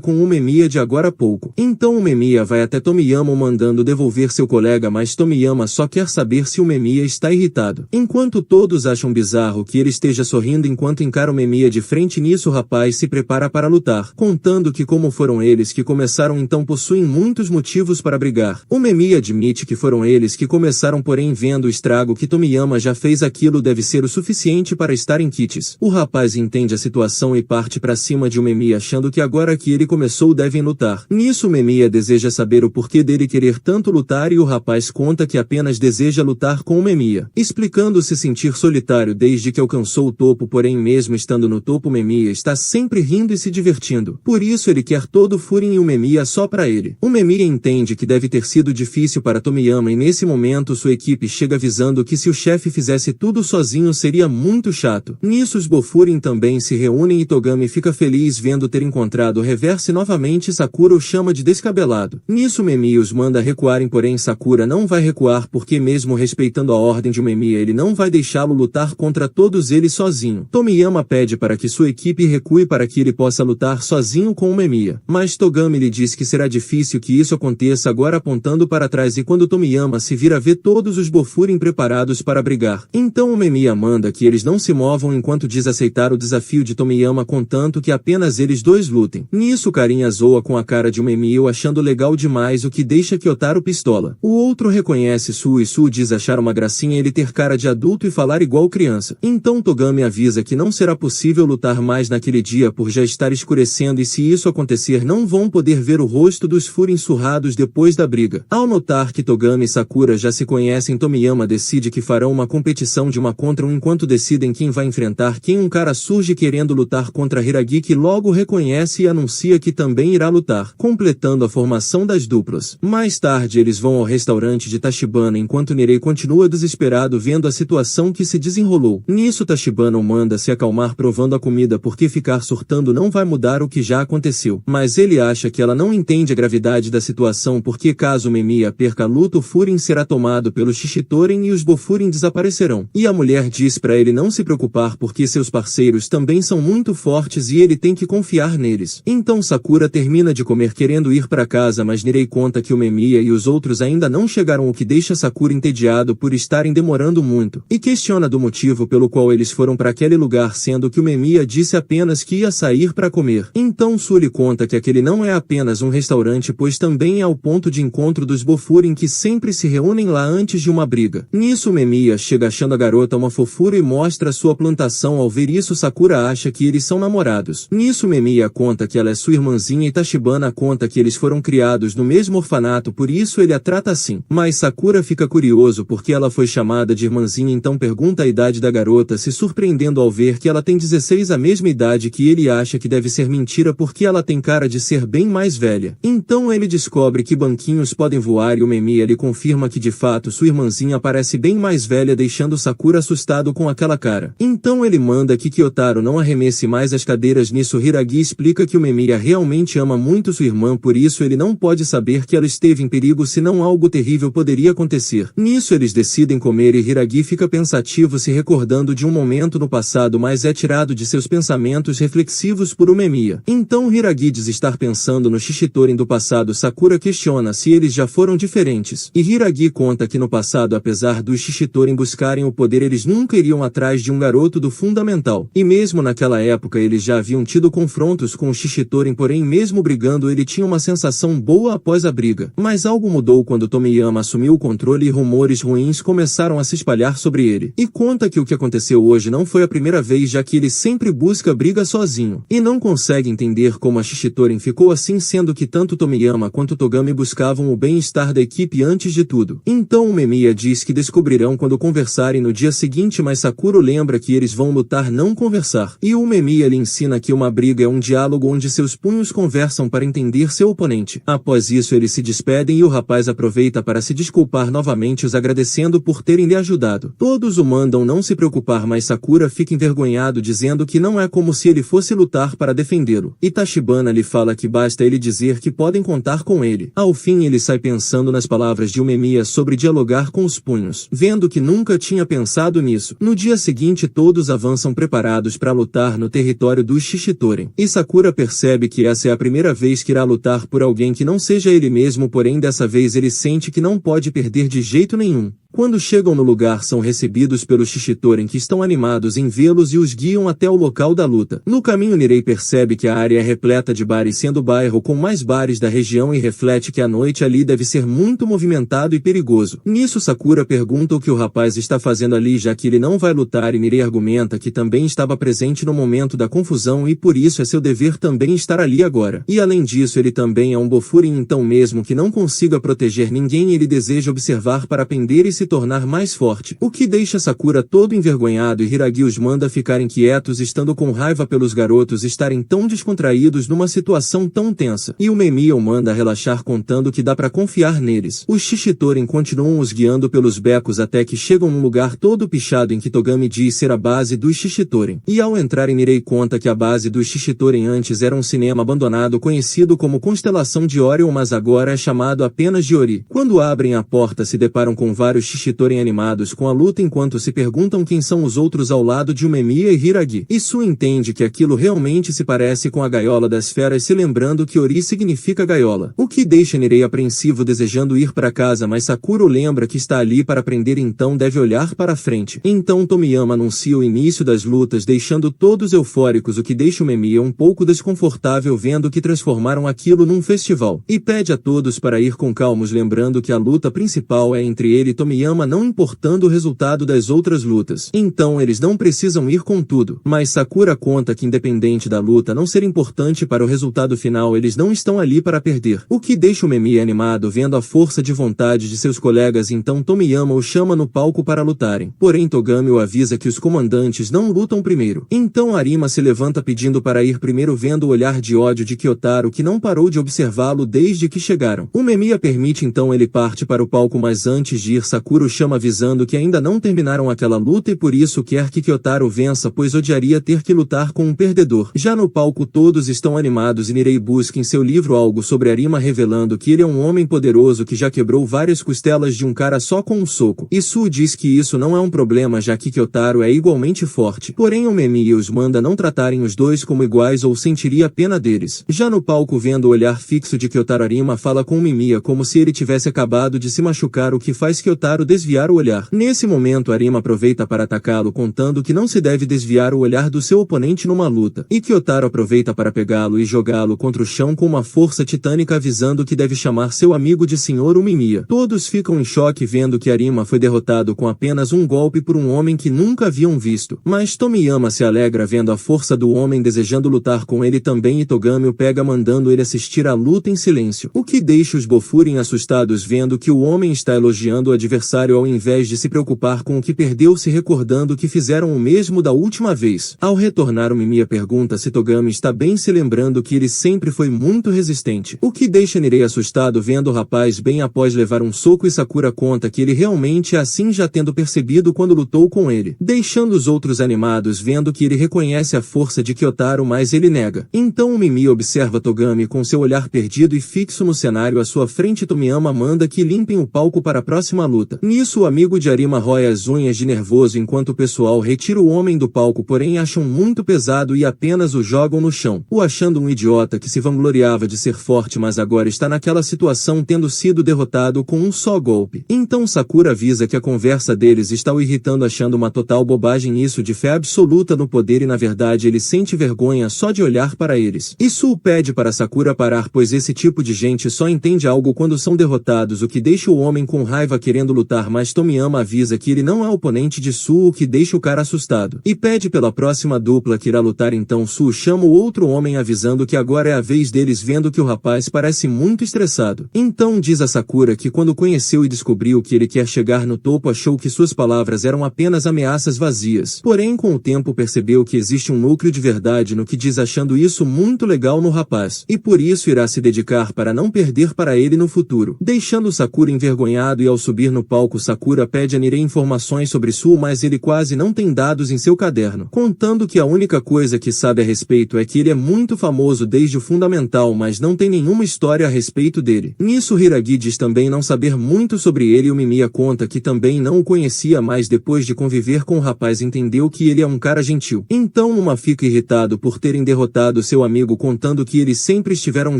S1: com o Memiya de agora há pouco. Então o Memiya vai até Tomiyama mandando devolver seu colega, mas Tomiyama só quer saber se o Memiya está irritado. Enquanto todos acham bizarro que ele esteja sorrindo enquanto encara o Memiya de frente, nisso o rapaz se prepara para lutar, contando que como foram eles que começaram então possuem muitos motivos para brigar. O Memiya admite que foram eles que começaram, porém vendo o estrago que Tomiyama já fez aquilo deve ser o suficiente para estar em kits. O rapaz entende a situação e parte para cima de o Memiya achando que agora que ele começou devem lutar. Nisso o Memiya deseja saber o porquê dele querer tanto lutar e o rapaz conta que apenas deseja lutar com o Memiya, explicando se sentir solitário desde que alcançou o topo, porém mesmo estando no topo o Memiya está sempre rindo e se divertindo. Por isso ele quer todo o Furin e o Memiya só para ele. O Memiya entende que deve ter sido difícil para Tomiyama e nesse momento sua equipe chega avisando que se o chefe fizesse tudo sozinho seria muito chato. Nisso os Bofurin também se reúnem e Togami fica feliz vendo ter encontrado o reverse novamente. Sakura o chama de descabelado. Nisso Memiya os manda recuarem, porém Sakura não vai recuar porque mesmo respeitando a ordem de Memiya ele não vai deixá-lo lutar contra todos eles sozinho. Tomiyama pede para que sua equipe recue para que ele possa lutar sozinho com o Memiya, mas Togami lhe diz que será difícil que isso aconteça agora apontando para trás e quando Tomiyama se vira vê todos os Bofurin preparados para brigar. Então o Memiya manda que eles não se movam enquanto diz aceitar o desafio de Tomiyama contanto que apenas eles dois lutem. Nisso Karin zoa com a cara de Memiya achando legal demais, o que deixa Kyotaro pistola. O outro reconhece Su e Su diz achar uma gracinha ele ter cara de adulto e falar igual criança. Então Togami avisa que não será possível lutar mais naquele dia por já estar escurecendo e se isso acontecer não vão poder ver o rosto dos Furin surrados depois da briga. Ao notar que Togami e Sakura já se conhecem, Tomiyama decide que farão uma competição de uma contra um enquanto decidem quem vai enfrentar quem. Um cara surge querendo lutar contra Hiragi que logo reconhece e anuncia que também irá lutar, completando a formação das duplas. Mais tarde eles vão ao restaurante de Tachibana enquanto Nirei continua desesperado vendo a situação que se desenrolou. Nisso Tachibana o manda se acalmar provando a comida porque ficar surtando não vai mudar o que já aconteceu. Mas ele acha que ela não entende a gravidade da situação porque caso Memiya perca a luta o Furin será tomado pelos Shishitoren e os Bofurin desaparecerão. E a mulher diz para ele não se preocupar porque seus parceiros também são muito fortes e ele tem que confiar neles. Então Sakura termina de comer querendo ir para casa, mas Nirei conta que o Memiya e os outros ainda não chegaram, o que deixa Sakura entediado por estarem demorando muito, e questiona do motivo pelo qual eles foram para aquele lugar sendo que o Memiya disse apenas que ia sair para comer. Então Su lhe conta que aquele não é apenas um restaurante pois também é o ponto de encontro dos Bofurin que sempre se reúnem lá antes de uma briga. Nisso Memiya chega achando a garota uma fofura e mostra sua plantação. Ao ver isso Sakura acha que eles são namorados. Nisso Memiya conta que ela é sua irmãzinha e Tachibana conta que eles foram criados no mesmo orfanato, por isso ele a trata assim. Mas Sakura fica curioso porque ela foi chamada de irmãzinha, então pergunta a idade da garota, se surpreendendo ao ver que ela tem 16, a mesma idade que ele acha que deve ser mentira porque ela tem cara de ser bem mais velha. Então ele descobre que banquinhos podem voar e o Memiya lhe confirma que de fato sua irmãzinha parece bem mais velha, deixando Sakura assustado com aquela cara. Então ele manda que Kyotaro não arremesse mais as cadeiras. Nisso Hiragi explica que o Memiya realmente ama muito sua irmã, por isso ele não pode saber que ela esteve em perigo, senão algo terrível poderia acontecer. Nisso eles decidem comer e Hiragi fica pensativo se recordando de um momento no passado, mas é tirado de seus pensamentos reflexivos por o Memiya. Então Hiragi diz estar pensando no Shishitoren do passado. Sakura questiona se eles já foram diferentes, e Hiragi conta que no passado apesar dos Shishitoren buscarem o poder eles nunca iriam atrás de um garoto do fundamental, e mesmo naquela época eles já haviam tido confrontos com o Shishitoren, porém mesmo brigando ele tinha uma sensação boa após a briga. Mas algo mudou quando Tomiyama assumiu o controle e rumores ruins começaram a se espalhar sobre ele, e conta que o que aconteceu hoje não foi a primeira vez, já que ele sempre busca briga sozinho, e não consegue entender como a Shishitoren ficou assim, sendo que tanto Tomiyama quanto Togami buscavam o bem-estar da equipe antes de tudo. Então o Memiya diz que descobrirão quando conversarem no dia seguinte, mas Sakura lembra que eles vão lutar, não conversar, e o Memiya lhe ensina que uma briga é um diálogo onde seus punhos conversam para entender seu oponente. Após isso eles se despedem e o rapaz aproveita para se desculpar novamente, os agradecendo por terem lhe ajudado. Todos o mandam não se preocupar, mas Sakura fica envergonhado dizendo que não é como se ele fosse lutar para defendê-lo. E Tachibana lhe fala que basta ele dizer que podem contar com ele. Ao fim ele sai pensando nas palavras de Umemiya sobre dialogar com os punhos, vendo que nunca tinha pensado nisso. No dia seguinte todos avançam preparados para lutar no território dos Shishitoren. E Sakura percebe que essa é a primeira vez que irá lutar por alguém que não seja ele mesmo, porém dessa vez ele sente que não pode perder de jeito nenhum. Quando chegam no lugar são recebidos pelos Shishitoren que estão animados em vê-los e os guiam até o local da luta. No caminho Nirei percebe que a área é repleta de bares, sendo o bairro com mais bares da região, e reflete que a noite ali deve ser muito movimentado e perigoso. Nisso Sakura pergunta o que o rapaz está fazendo ali, já que ele não vai lutar, e Nirei argumenta que também estava presente no momento da confusão e por isso é seu dever também estar ali agora. E além disso ele também é um Bofurin, então mesmo que não consiga proteger ninguém ele deseja observar para aprender e se tornar mais forte, o que deixa Sakura todo envergonhado, e Hiragi os manda ficarem quietos, estando com raiva pelos garotos estarem tão descontraídos numa situação tão tensa, e Umemiya o manda relaxar contando que dá pra confiar neles. Os Shishitoren continuam os guiando pelos becos até que chegam num lugar todo pichado em que Togami diz ser a base dos Shishitoren, e ao entrarem Nirei conta que a base dos Shishitoren antes era um cinema abandonado conhecido como Constelação de Orion, mas agora é chamado apenas de Ori. Quando abrem a porta se deparam com vários Shishitoren animados com a luta, enquanto se perguntam quem são os outros ao lado de Umemiya e Hiragi. Isu entende que aquilo realmente se parece com a gaiola das feras, se lembrando que Ori significa gaiola, o que deixa Nirei apreensivo desejando ir para casa, mas Sakura o lembra que está ali para aprender, então deve olhar para frente. Então Tomiyama anuncia o início das lutas, deixando todos eufóricos, o que deixa Umemiya um pouco desconfortável vendo que transformaram aquilo num festival, e pede a todos para ir com calmos, lembrando que a luta principal é entre ele e Tomiyama, não importando o resultado das outras lutas. Então eles não precisam ir com tudo. Mas Sakura conta que independente da luta não ser importante para o resultado final, eles não estão ali para perder, o que deixa Umemiya animado vendo a força de vontade de seus colegas. Então Tomiyama o chama no palco para lutarem. Porém Togami o avisa que os comandantes não lutam primeiro. Então Arima se levanta pedindo para ir primeiro, vendo o olhar de ódio de Kyotaro, que não parou de observá-lo desde que chegaram. Umemiya permite, então ele parte para o palco, mas antes de ir Sakura o chama avisando que ainda não terminaram aquela luta e por isso quer que Kyotaro vença, pois odiaria ter que lutar com um perdedor. Já no palco todos estão animados e Nirei busca em seu livro algo sobre Arima, revelando que ele é um homem poderoso que já quebrou várias costelas de um cara só com um soco. Isu diz que isso não é um problema, já que Kyotaro é igualmente forte. Porém Umemiya os manda não tratarem os dois como iguais ou sentiria pena deles. Já no palco, vendo o olhar fixo de Kyotaro, Arima fala com Umemiya como se ele tivesse acabado de se machucar, o que faz Kyotaro desviar o olhar. Nesse momento Arima aproveita para atacá-lo, contando que não se deve desviar o olhar do seu oponente numa luta, e Kyotaro aproveita para pegá-lo e jogá-lo contra o chão com uma força titânica, avisando que deve chamar seu amigo de Sr. Umemiya. Todos ficam em choque vendo que Arima foi derrotado com apenas um golpe por um homem que nunca haviam visto, mas Tomiyama se alegra vendo a força do homem, desejando lutar com ele também, e Togami o pega mandando ele assistir à luta em silêncio, o que deixa os Bofurin assustados vendo que o homem está elogiando o adversário ao invés de se preocupar com o que perdeu, se recordando que fizeram o mesmo da última vez. Ao retornar Umemiya pergunta se Togami está bem, se lembrando que ele sempre foi muito resistente, o que deixa Nirei assustado vendo o rapaz bem após levar um soco, e Sakura conta que ele realmente é assim, já tendo percebido quando lutou com ele, deixando os outros animados vendo que ele reconhece a força de Kyotaro, mas ele nega. Então Umemiya observa Togami com seu olhar perdido e fixo no cenário à sua frente. Tomiyama manda que limpem o palco para a próxima luta. Nisso o amigo de Arima rói as unhas de nervoso enquanto o pessoal retira o homem do palco, porém acham muito pesado e apenas o jogam no chão, o achando um idiota que se vangloriava de ser forte, mas agora está naquela situação tendo sido derrotado com um só golpe. Então Sakura avisa que a conversa deles está o irritando, achando uma total bobagem isso de fé absoluta no poder, e na verdade ele sente vergonha só de olhar para eles. Isu pede para Sakura parar, pois esse tipo de gente só entende algo quando são derrotados, o que deixa o homem com raiva querendo lutar, mas Tomiyama avisa que ele não é oponente de Su, o que deixa o cara assustado, e pede pela próxima dupla que irá lutar. Então Su chama o outro homem avisando que agora é a vez deles, vendo que o rapaz parece muito estressado. Então diz a Sakura que quando conheceu e descobriu que ele quer chegar no topo, achou que suas palavras eram apenas ameaças vazias, porém com o tempo percebeu que existe um núcleo de verdade no que diz, achando isso muito legal no rapaz, e por isso irá se dedicar para não perder para ele no futuro, deixando Sakura envergonhado. E ao subir no palco, Sakura pede a Nire informações sobre Suo, mas ele quase não tem dados em seu caderno, contando que a única coisa que sabe a respeito é que ele é muito famoso desde o fundamental, mas não tem nenhuma história a respeito dele. Nisso Hiragi diz também não saber muito sobre ele e o Mimiya conta que também não o conhecia, mas depois de conviver com o rapaz entendeu que ele é um cara gentil. Então Numa fica irritado por terem derrotado seu amigo, contando que eles sempre estiveram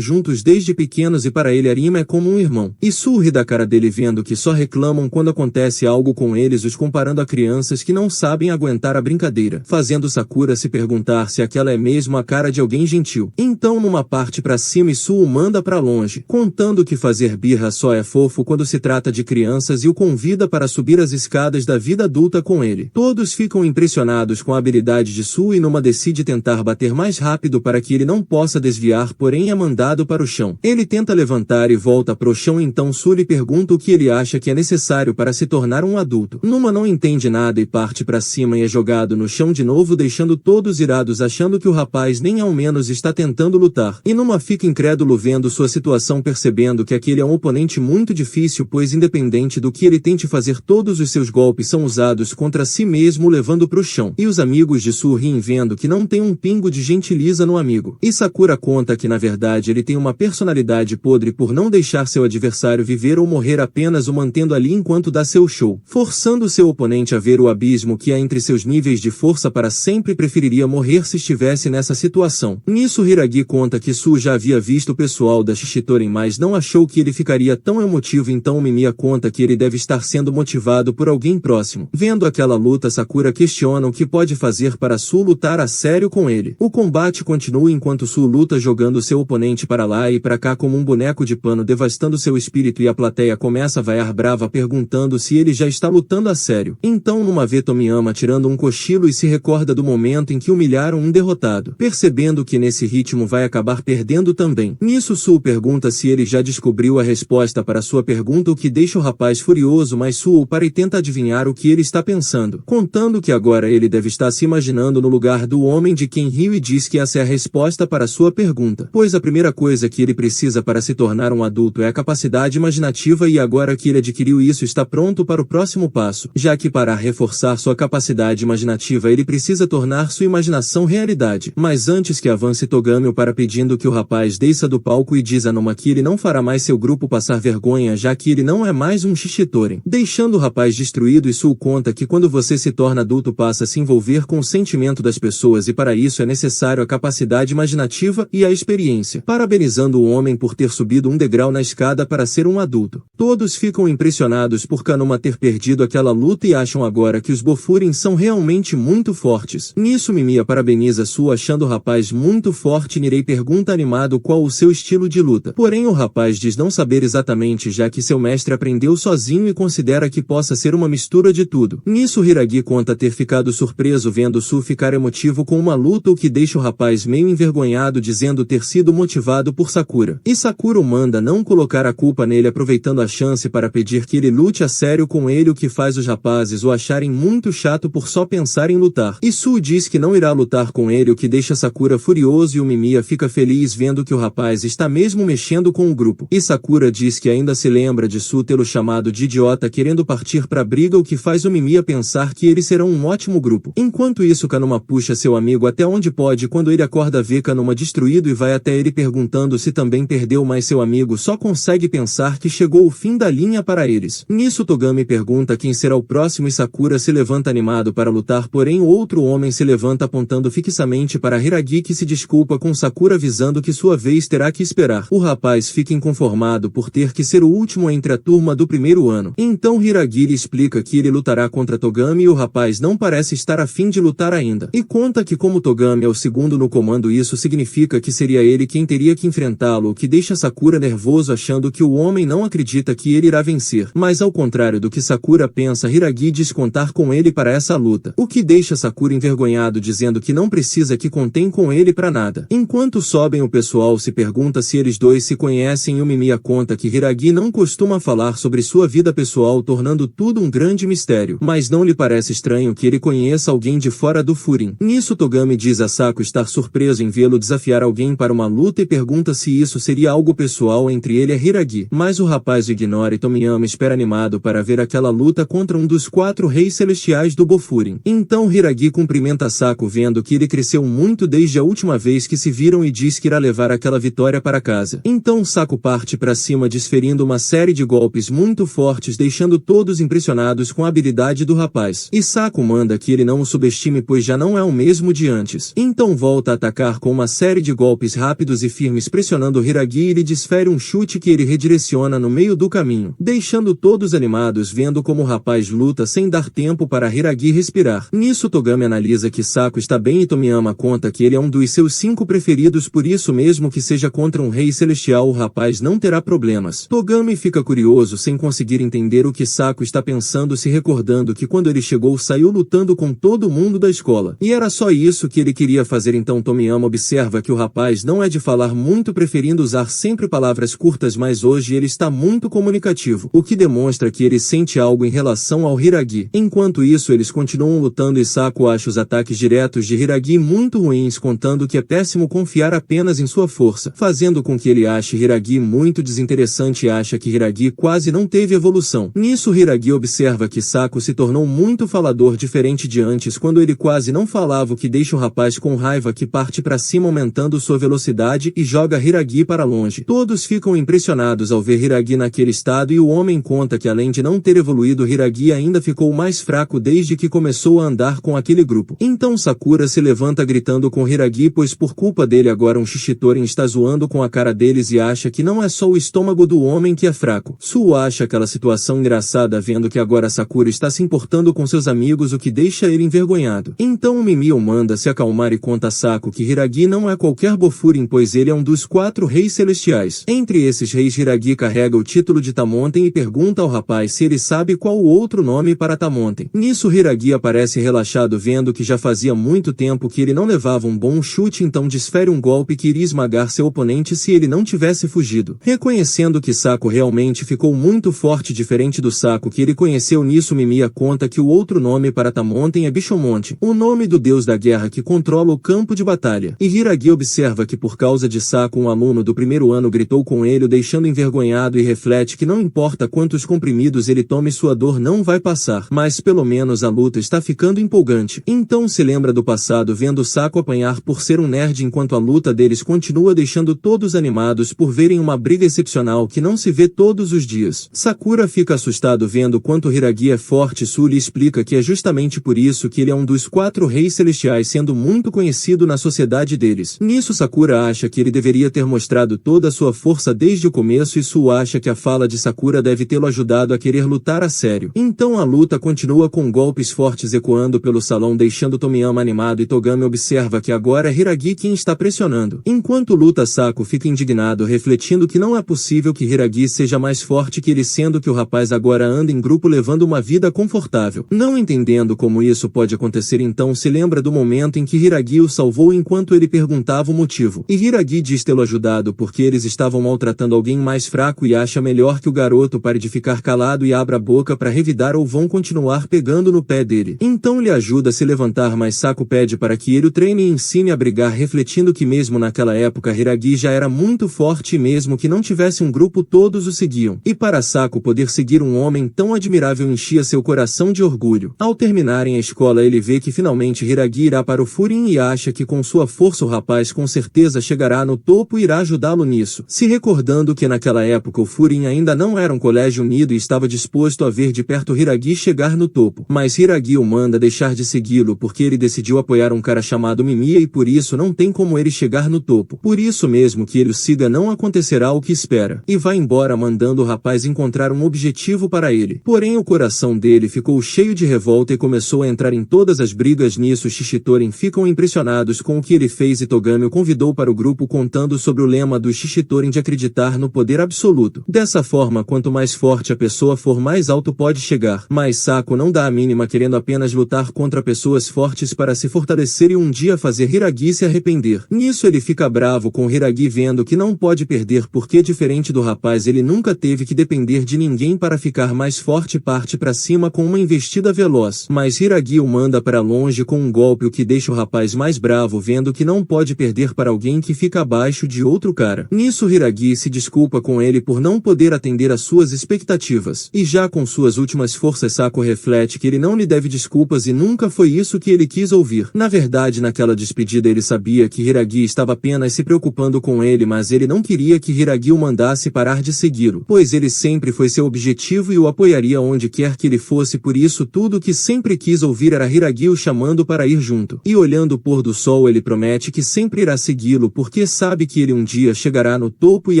S1: juntos desde pequenos e para ele Arima é como um irmão. E Suo ri da cara dele vendo que só reclamam quando acontece algo com eles, os comparando a crianças que não sabem aguentar a brincadeira, fazendo Sakura se perguntar se aquela é mesmo a cara de alguém gentil. Então Numa parte pra cima e Suo manda pra longe, contando que fazer birra só é fofo quando se trata de crianças e o convida para subir as escadas da vida adulta com ele. Todos ficam impressionados com a habilidade de Suo e Numa decide tentar bater mais rápido para que ele não possa desviar, porém é mandado para o chão. Ele tenta levantar e volta pro chão, então Suo lhe pergunta o que ele acha que é necessário para se tornar um adulto. Numa não entende nada e parte para cima e é jogado no chão de novo, deixando todos irados achando que o rapaz nem ao menos está tentando lutar. E Numa fica incrédulo vendo sua situação, percebendo que aquele é um oponente muito difícil, pois independente do que ele tente fazer, todos os seus golpes são usados contra si mesmo, levando pro chão. E os amigos de Suo riem vendo que não tem um pingo de gentileza no amigo. E Sakura conta que na verdade ele tem uma personalidade podre por não deixar seu adversário viver ou morrer, apenas o mantendo ali enquanto dá seu show, forçando seu oponente a ver o abismo que há entre seus níveis de força para sempre. Preferiria morrer se estivesse nessa situação. Nisso Hiragi conta que Suo já havia visto o pessoal da Shishitoren, mas não achou que ele ficaria tão emotivo, então Mimiya conta que ele deve estar sendo motivado por alguém próximo. Vendo aquela luta, Sakura questiona o que pode fazer para Suo lutar a sério com ele. O combate continua enquanto Suo luta jogando seu oponente para lá e para cá como um boneco de pano, devastando seu espírito, e a plateia começa a vaiar brava perguntando se ele já está lutando a sério. Então Numa vê Tomiyama tirando um cochilo e se recorda do momento em que humilharam um derrotado, percebendo que nesse ritmo vai acabar perdendo também. Nisso Suo pergunta se ele já descobriu a resposta para sua pergunta, o que deixa o rapaz furioso, mas Suo para e tenta adivinhar o que ele está pensando, contando que agora ele deve estar se imaginando no lugar do homem de quem riu, e diz que essa é a resposta para sua pergunta, pois a primeira coisa que ele precisa para se tornar um adulto é a capacidade imaginativa, e agora que ele adquiriu isso está pronto para o próximo passo, já que para reforçar sua capacidade imaginativa ele precisa tornar sua imaginação realidade. Mas antes que avance, Togami o para pedindo que o rapaz desça do palco e diz a Numa que ele não fará mais seu grupo passar vergonha, já que ele não é mais um Shishitoren, deixando o rapaz destruído. E Suo conta que quando você se torna adulto passa a se envolver com o sentimento das pessoas e para isso é necessário a capacidade imaginativa e a experiência, parabenizando o homem por ter subido um degrau na escada para ser um adulto. Todos ficam impressionados por Kanuma ter perdido aquela luta e acham agora que os Bofurens são realmente muito fortes. Nisso Mimiya parabeniza Suo achando o rapaz muito forte. Nirei pergunta animado qual o seu estilo de luta, porém o rapaz diz não saber exatamente, já que seu mestre aprendeu sozinho e considera que possa ser uma mistura de tudo. Nisso Hiragi conta ter ficado surpreso vendo Suo ficar emotivo com uma luta, o que deixa o rapaz meio envergonhado, dizendo ter sido motivado por Sakura. E Sakura o manda não colocar a culpa nele, aproveitando a chance para pedir que ele lute a sério com ele, o que faz os rapazes o acharem muito chato por só pensar em lutar. E Suo diz que não irá lutar com ele, o que deixa Sakura furioso, e o Mimiya fica feliz vendo que o rapaz está mesmo mexendo com o grupo. E Sakura diz que ainda se lembra de Suo tê-lo chamado de idiota querendo partir pra briga, o que faz o Mimiya pensar que eles serão um ótimo grupo. Enquanto isso Kanuma puxa seu amigo até onde pode, quando ele acorda vê Kanuma destruído e vai até ele perguntando se também perdeu, mas seu amigo só consegue pensar que chegou o fim da linha para eles. Nisso Togami pergunta quem será o próximo e Sakura se levanta animado para lutar, porém o outro homem se levanta apontando fixamente para Hiragi, que se desculpa com Sakura avisando que sua vez terá que esperar. O rapaz fica inconformado por ter que ser o último entre a turma do primeiro ano. Então Hiragi lhe explica que ele lutará contra Togami e o rapaz não parece estar a fim de lutar ainda. E conta que como Togami é o segundo no comando, isso significa que seria ele quem teria que enfrentá-lo, o que deixa Sakura nervoso achando que o homem não acredita que ele irá vencer. Mas ao contrário do que Sakura pensa, Hiragi diz contar com ele para essa luta, o que deixa Sakura envergonhado, dizendo que não precisa, que contém com ele para nada. Enquanto sobem, o pessoal se pergunta se eles dois se conhecem e o Mimiya conta que Hiragi não costuma falar sobre sua vida pessoal, tornando tudo um grande mistério, mas não lhe parece estranho que ele conheça alguém de fora do Furin. Nisso Togami diz a Sako estar surpreso em vê-lo desafiar alguém para uma luta e pergunta se isso seria algo pessoal entre ele e Hiragi, mas o rapaz o ignora e Tomiyama espera animado para ver aquela luta contra um dos 4 reis celestiais do Bofuri. Então Hiragi cumprimenta Saku vendo que ele cresceu muito desde a última vez que se viram e diz que irá levar aquela vitória para casa. Então Saku parte para cima desferindo uma série de golpes muito fortes deixando todos impressionados com a habilidade do rapaz. E Saku manda que ele não o subestime pois já não é o mesmo de antes. Então volta a atacar com uma série de golpes rápidos e firmes pressionando Hiragi e ele desfere um chute que ele redireciona no meio do caminho, deixando todos animados vendo como o rapaz luta sem dar tempo para Hiragi respirar. Nisso Togami analisa que Saku está bem e Tomiyama conta que ele é um dos seus 5 preferidos por isso mesmo que seja contra um rei celestial o rapaz não terá problemas. Togami fica curioso sem conseguir entender o que Saku está pensando se recordando que quando ele chegou saiu lutando com todo mundo da escola. E era só isso que ele queria fazer então Tomiyama observa que o rapaz não é de falar muito preferindo usar sempre palavras curtas mas hoje ele está muito comunicativo, o que demonstra que ele sente algo em relação ao Hiragi. Enquanto isso eles continuam lutando e Saku acha os ataques diretos de Hiragi muito ruins contando que é péssimo confiar apenas em sua força, fazendo com que ele ache Hiragi muito desinteressante e acha que Hiragi quase não teve evolução. Nisso Hiragi observa que Saku se tornou muito falador diferente de antes quando ele quase não falava o que deixa o rapaz com raiva que parte para cima aumentando sua velocidade e joga Hiragi para longe. Todos ficam impressionados ao ver Hiragi naquele estado e o homem conta que além de não ter evoluído Hiragi ainda ficou mais fraco desde que começou a andar com aquele grupo. Então Sakura se levanta gritando com Hiragi pois por culpa dele agora um Shishitorin está zoando com a cara deles e acha que não é só o estômago do homem que é fraco. Suo acha aquela situação engraçada vendo que agora Sakura está se importando com seus amigos o que deixa ele envergonhado. Então o Mimio manda se acalmar e conta a Saku que Hiragi não é qualquer Bofurin pois ele é um dos 4 reis celestiais. Entre esses reis Hiragi carrega o título de Tamonten e pergunta ao rapaz se ele sabe qual o outro nome para Tamonten. Nisso Hiragi aparece relaxado vendo que já fazia muito tempo que ele não levava um bom chute então desfere um golpe que iria esmagar seu oponente se ele não tivesse fugido. Reconhecendo que Saku realmente ficou muito forte diferente do Saku que ele conheceu nisso Mimiya conta que o outro nome para Tamonten é Bishomonte, o nome do deus da guerra que controla o campo de batalha. E Hiragi observa que por causa de Saku um aluno do primeiro ano gritou com ele o deixando envergonhado e reflete que não importa quantos comprimidos ele tome sua dor não vai passar, mas pelo menos a luta está ficando empolgante. Então se lembra do passado vendo Saku apanhar por ser um nerd enquanto a luta deles continua deixando todos animados por verem uma briga excepcional que não se vê todos os dias. Sakura fica assustado vendo quanto Hiragi é forte Su lhe explica que é justamente por isso que ele é um dos 4 reis celestiais sendo muito conhecido na sociedade deles. Nisso Sakura acha que ele deveria ter mostrado toda a sua força desde o começo e Su acha que a fala de Sakura deve tê-lo ajudado a querer lutar a sério. Então a luta continua com golpes fortes ecoando pelo salão deixando Tomiyama animado e Togami observa que agora é Hiragi quem está pressionando. Enquanto luta Saku fica indignado refletindo que não é possível que Hiragi seja mais forte que ele sendo que o rapaz agora anda em grupo levando uma vida confortável. Não entendendo como isso pode acontecer então se lembra do momento em que Hiragi o salvou enquanto ele perguntava o motivo. E Hiragi diz tê-lo ajudado porque eles estavam maltratando alguém mais fraco e acha melhor que o garoto pare de ficar calado e abra a boca para revidar ou vão continuar pegando no pé dele. Então ele ajuda a se levantar mas Saku pede para que ele o treine e ensine a brigar refletindo que mesmo naquela época Hiragi já era muito forte e mesmo que não tivesse um grupo todos o seguiam. E para Saku poder seguir um homem tão admirável enchia seu coração de orgulho. Ao terminarem a escola ele vê que finalmente Hiragi irá para o Furin e acha que com sua força o rapaz com certeza chegará no topo e irá ajudá-lo nisso. Se recordando que naquela época o Furin ainda não era um colégio unido e estava disposto a ver de perto Hiragi chegar no topo. Mas Hiragi o manda deixar de segui-lo porque ele decidiu apoiar um cara chamado Mimiya e por isso não tem como ele chegar no topo. Por isso mesmo que ele o siga não acontecerá o que espera. E vai embora mandando o rapaz encontrar um objetivo para ele. Porém o coração dele ficou cheio de revolta e começou a entrar em todas as brigas nisso Shishitorin ficam impressionados com o que ele fez e Togami o convidou para o grupo contando sobre o lema do Shishitorin de acreditar no poder absoluto. Dessa forma quanto mais forte a pessoa for mais alto pode chegar. Mas Saku não dá a mínima querendo apenas lutar contra pessoas fortes para se fortalecer e um dia fazer Hiragi se arrepender. Nisso ele fica bravo com Hiragi vendo que não pode perder porque diferente do rapaz ele nunca teve que depender de ninguém para ficar mais forte e parte para cima com uma investida veloz. Mas Hiragi o manda para longe com um golpe o que deixa o rapaz mais bravo vendo que não pode perder para alguém que fica abaixo de outro cara. Nisso Hiragi se desculpa com ele por não poder atender às suas expectativas expectativas. E já com suas últimas forças, Sakura reflete que ele não lhe deve desculpas e nunca foi isso que ele quis ouvir. Na verdade, naquela despedida ele sabia que Hiragi estava apenas se preocupando com ele, mas ele não queria que Hiragi o mandasse parar de segui-lo, pois ele sempre foi seu objetivo e o apoiaria onde quer que ele fosse. Por isso tudo que sempre quis ouvir era Hiragi o chamando para ir junto. E olhando o pôr do sol, ele promete que sempre irá segui-lo porque sabe que ele um dia chegará no topo e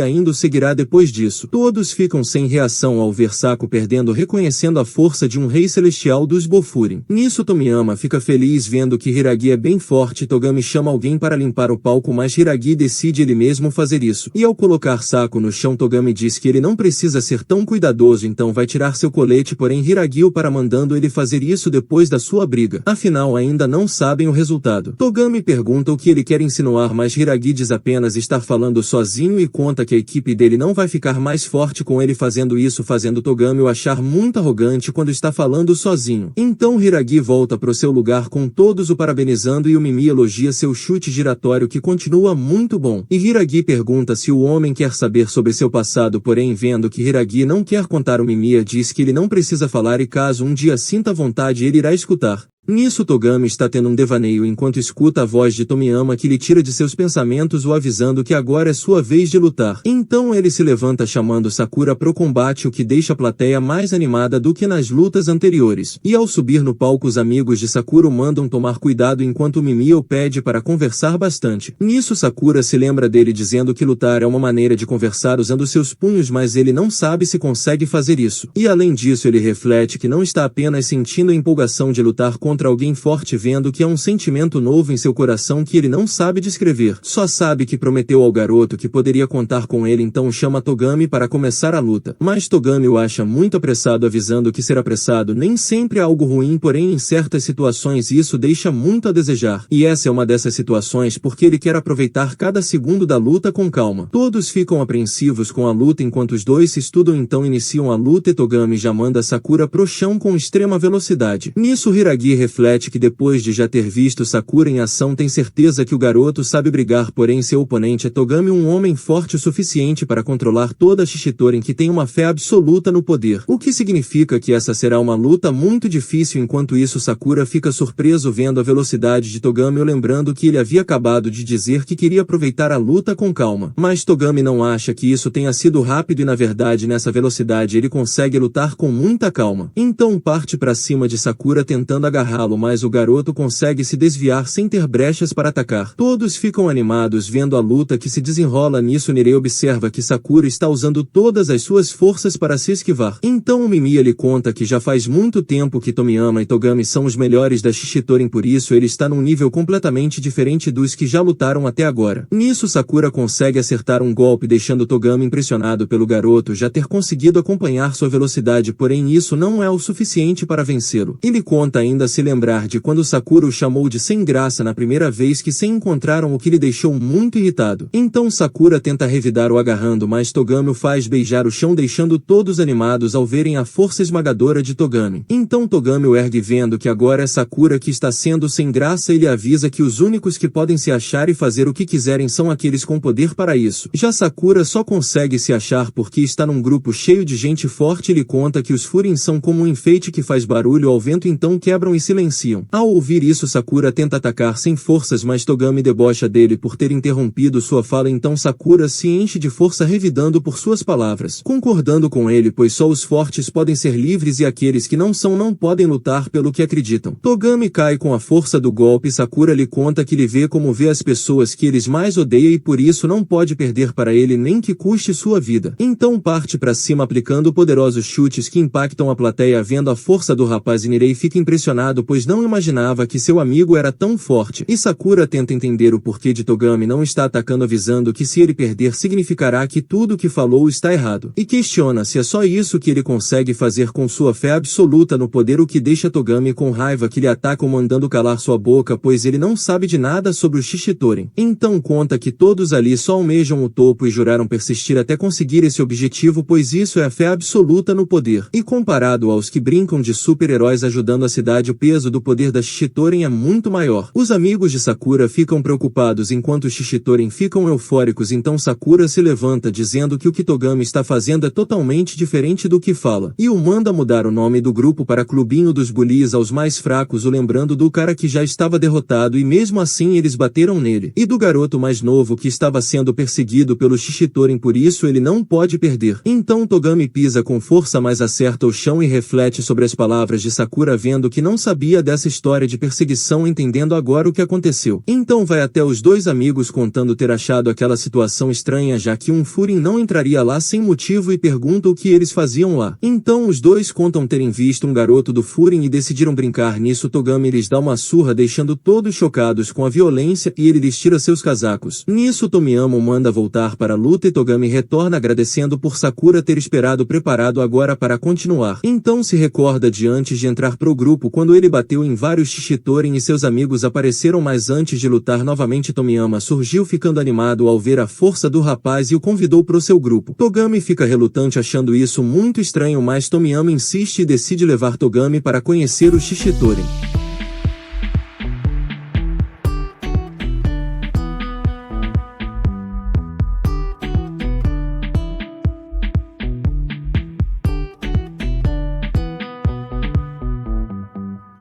S1: ainda o seguirá depois disso. Todos ficam sem reação ao ver Saku perdendo, reconhecendo a força de um rei celestial dos Bofurin. Nisso Tomiyama fica feliz vendo que Hiragi é bem forte. Togami chama alguém para limpar o palco, mas Hiragi decide ele mesmo fazer isso. E ao colocar Saku no chão, Togami diz que ele não precisa ser tão cuidadoso, então vai tirar seu colete, porém Hiragi o para, mandando ele fazer isso depois da sua briga. Afinal, ainda não sabem o resultado. Togami pergunta o que ele quer insinuar, mas Hiragi diz apenas estar falando sozinho e conta que a equipe dele não vai ficar mais forte com ele fazendo isso, fazendo Togami o achar muito arrogante quando está falando sozinho. Então Hiragi volta pro seu lugar com todos o parabenizando e o Mimi elogia seu chute giratório que continua muito bom. E Hiragi pergunta se o homem quer saber sobre seu passado, porém vendo que Hiragi não quer contar, o Mimi diz que ele não precisa falar e caso um dia sinta vontade ele irá escutar. Nisso Togami está tendo um devaneio enquanto escuta a voz de Tomiyama que lhe tira de seus pensamentos, o avisando que agora é sua vez de lutar. Então ele se levanta chamando Sakura pro combate, o que deixa a plateia mais animada do que nas lutas anteriores. E ao subir no palco, os amigos de Sakura o mandam tomar cuidado enquanto Mimi o pede para conversar bastante. Nisso Sakura se lembra dele dizendo que lutar é uma maneira de conversar usando seus punhos, mas ele não sabe se consegue fazer isso. E além disso ele reflete que não está apenas sentindo a empolgação de lutar contra alguém forte, vendo que é um sentimento novo em seu coração que ele não sabe descrever. Só sabe que prometeu ao garoto que poderia contar com ele, então chama Togami para começar a luta. Mas Togami o acha muito apressado, avisando que ser apressado nem sempre é algo ruim, porém em certas situações isso deixa muito a desejar. E essa é uma dessas situações porque ele quer aproveitar cada segundo da luta com calma. Todos ficam apreensivos com a luta enquanto os dois se estudam, então iniciam a luta e Togami já manda Sakura pro chão com extrema velocidade. Nisso Hiragi reflete que depois de já ter visto Sakura em ação tem certeza que o garoto sabe brigar, porém seu oponente é Togami, um homem forte o suficiente para controlar toda a Shishitorin, que tem uma fé absoluta no poder, o que significa que essa será uma luta muito difícil. Enquanto isso Sakura fica surpreso vendo a velocidade de Togami, lembrando que ele havia acabado de dizer que queria aproveitar a luta com calma, mas Togami não acha que isso tenha sido rápido e na verdade nessa velocidade ele consegue lutar com muita calma. Então parte para cima de Sakura tentando agarrá-lo, mas o garoto consegue se desviar sem ter brechas para atacar. Todos ficam animados vendo a luta que se desenrola. Nisso Nirei observa que Sakura está usando todas as suas forças para se esquivar. Então o Mimi lhe conta que já faz muito tempo que Tomiyama e Togami são os melhores da Shishitorin, por isso ele está num nível completamente diferente dos que já lutaram até agora. Nisso Sakura consegue acertar um golpe, deixando Togami impressionado pelo garoto já ter conseguido acompanhar sua velocidade, porém isso não é o suficiente para vencê-lo. Ele conta ainda se lembrar de quando Sakura o chamou de sem graça na primeira vez que se encontraram, o que lhe deixou muito irritado. Então Sakura tenta revidar o agarrando, mas Togami o faz beijar o chão, deixando todos animados ao verem a força esmagadora de Togami. Então Togami o ergue vendo que agora é Sakura que está sendo sem graça. Ele avisa que os únicos que podem se achar e fazer o que quiserem são aqueles com poder para isso. Já Sakura só consegue se achar porque está num grupo cheio de gente forte. Ele conta que os Furin são como um enfeite que faz barulho ao vento, então quebram e silenciam. Ao ouvir isso Sakura tenta atacar sem forças, mas Togami debocha dele por ter interrompido sua fala, então Sakura se enche de força revidando por suas palavras, concordando com ele, pois só os fortes podem ser livres e aqueles que não são não podem lutar pelo que acreditam. Togami cai com a força do golpe. Sakura lhe conta que lhe vê como vê as pessoas que eles mais odeia e por isso não pode perder para ele nem que custe sua vida. Então parte para cima aplicando poderosos chutes que impactam a plateia. Vendo a força do rapaz, Nirei fica impressionado, pois não imaginava que seu amigo era tão forte. E Sakura tenta entender o porquê de Togami não estar atacando, avisando que se ele perder significará que tudo o que falou está errado. E questiona se é só isso que ele consegue fazer com sua fé absoluta no poder, o que deixa Togami com raiva, que lhe atacam mandando calar sua boca, pois ele não sabe de nada sobre o Shishitorin. Então conta que todos ali só almejam o topo e juraram persistir até conseguir esse objetivo, pois isso é a fé absoluta no poder. E comparado aos que brincam de super-heróis ajudando a cidade, o peso peso do poder da Shishitoren é muito maior. Os amigos de Sakura ficam preocupados enquanto os Shishitoren ficam eufóricos, então Sakura se levanta dizendo que o que Togami está fazendo é totalmente diferente do que fala. E o manda mudar o nome do grupo para Clubinho dos Bullies aos mais fracos, o lembrando do cara que já estava derrotado e mesmo assim eles bateram nele. E do garoto mais novo que estava sendo perseguido pelo Shishitoren, por isso ele não pode perder. Então Togami pisa com força, mas acerta o chão e reflete sobre as palavras de Sakura, vendo que não sabia dessa história de perseguição, entendendo agora o que aconteceu. Então vai até os dois amigos contando ter achado aquela situação estranha, já que um Furin não entraria lá sem motivo, e pergunta o que eles faziam lá. Então os dois contam terem visto um garoto do Furin e decidiram brincar. Nisso Togami lhes dá uma surra, deixando todos chocados com a violência, e ele lhes tira seus casacos. Nisso Tomiyama manda voltar para a luta e Togami retorna agradecendo por Sakura ter esperado preparado agora para continuar. Então se recorda de antes de entrar pro grupo, quando ele bateu em vários Shishitoren e seus amigos apareceram, mas antes de lutar novamente Tomiyama surgiu, ficando animado ao ver a força do rapaz e o convidou pro seu grupo. Togami fica relutante achando isso muito estranho, mas Tomiyama insiste e decide levar Togami para conhecer os Shishitoren.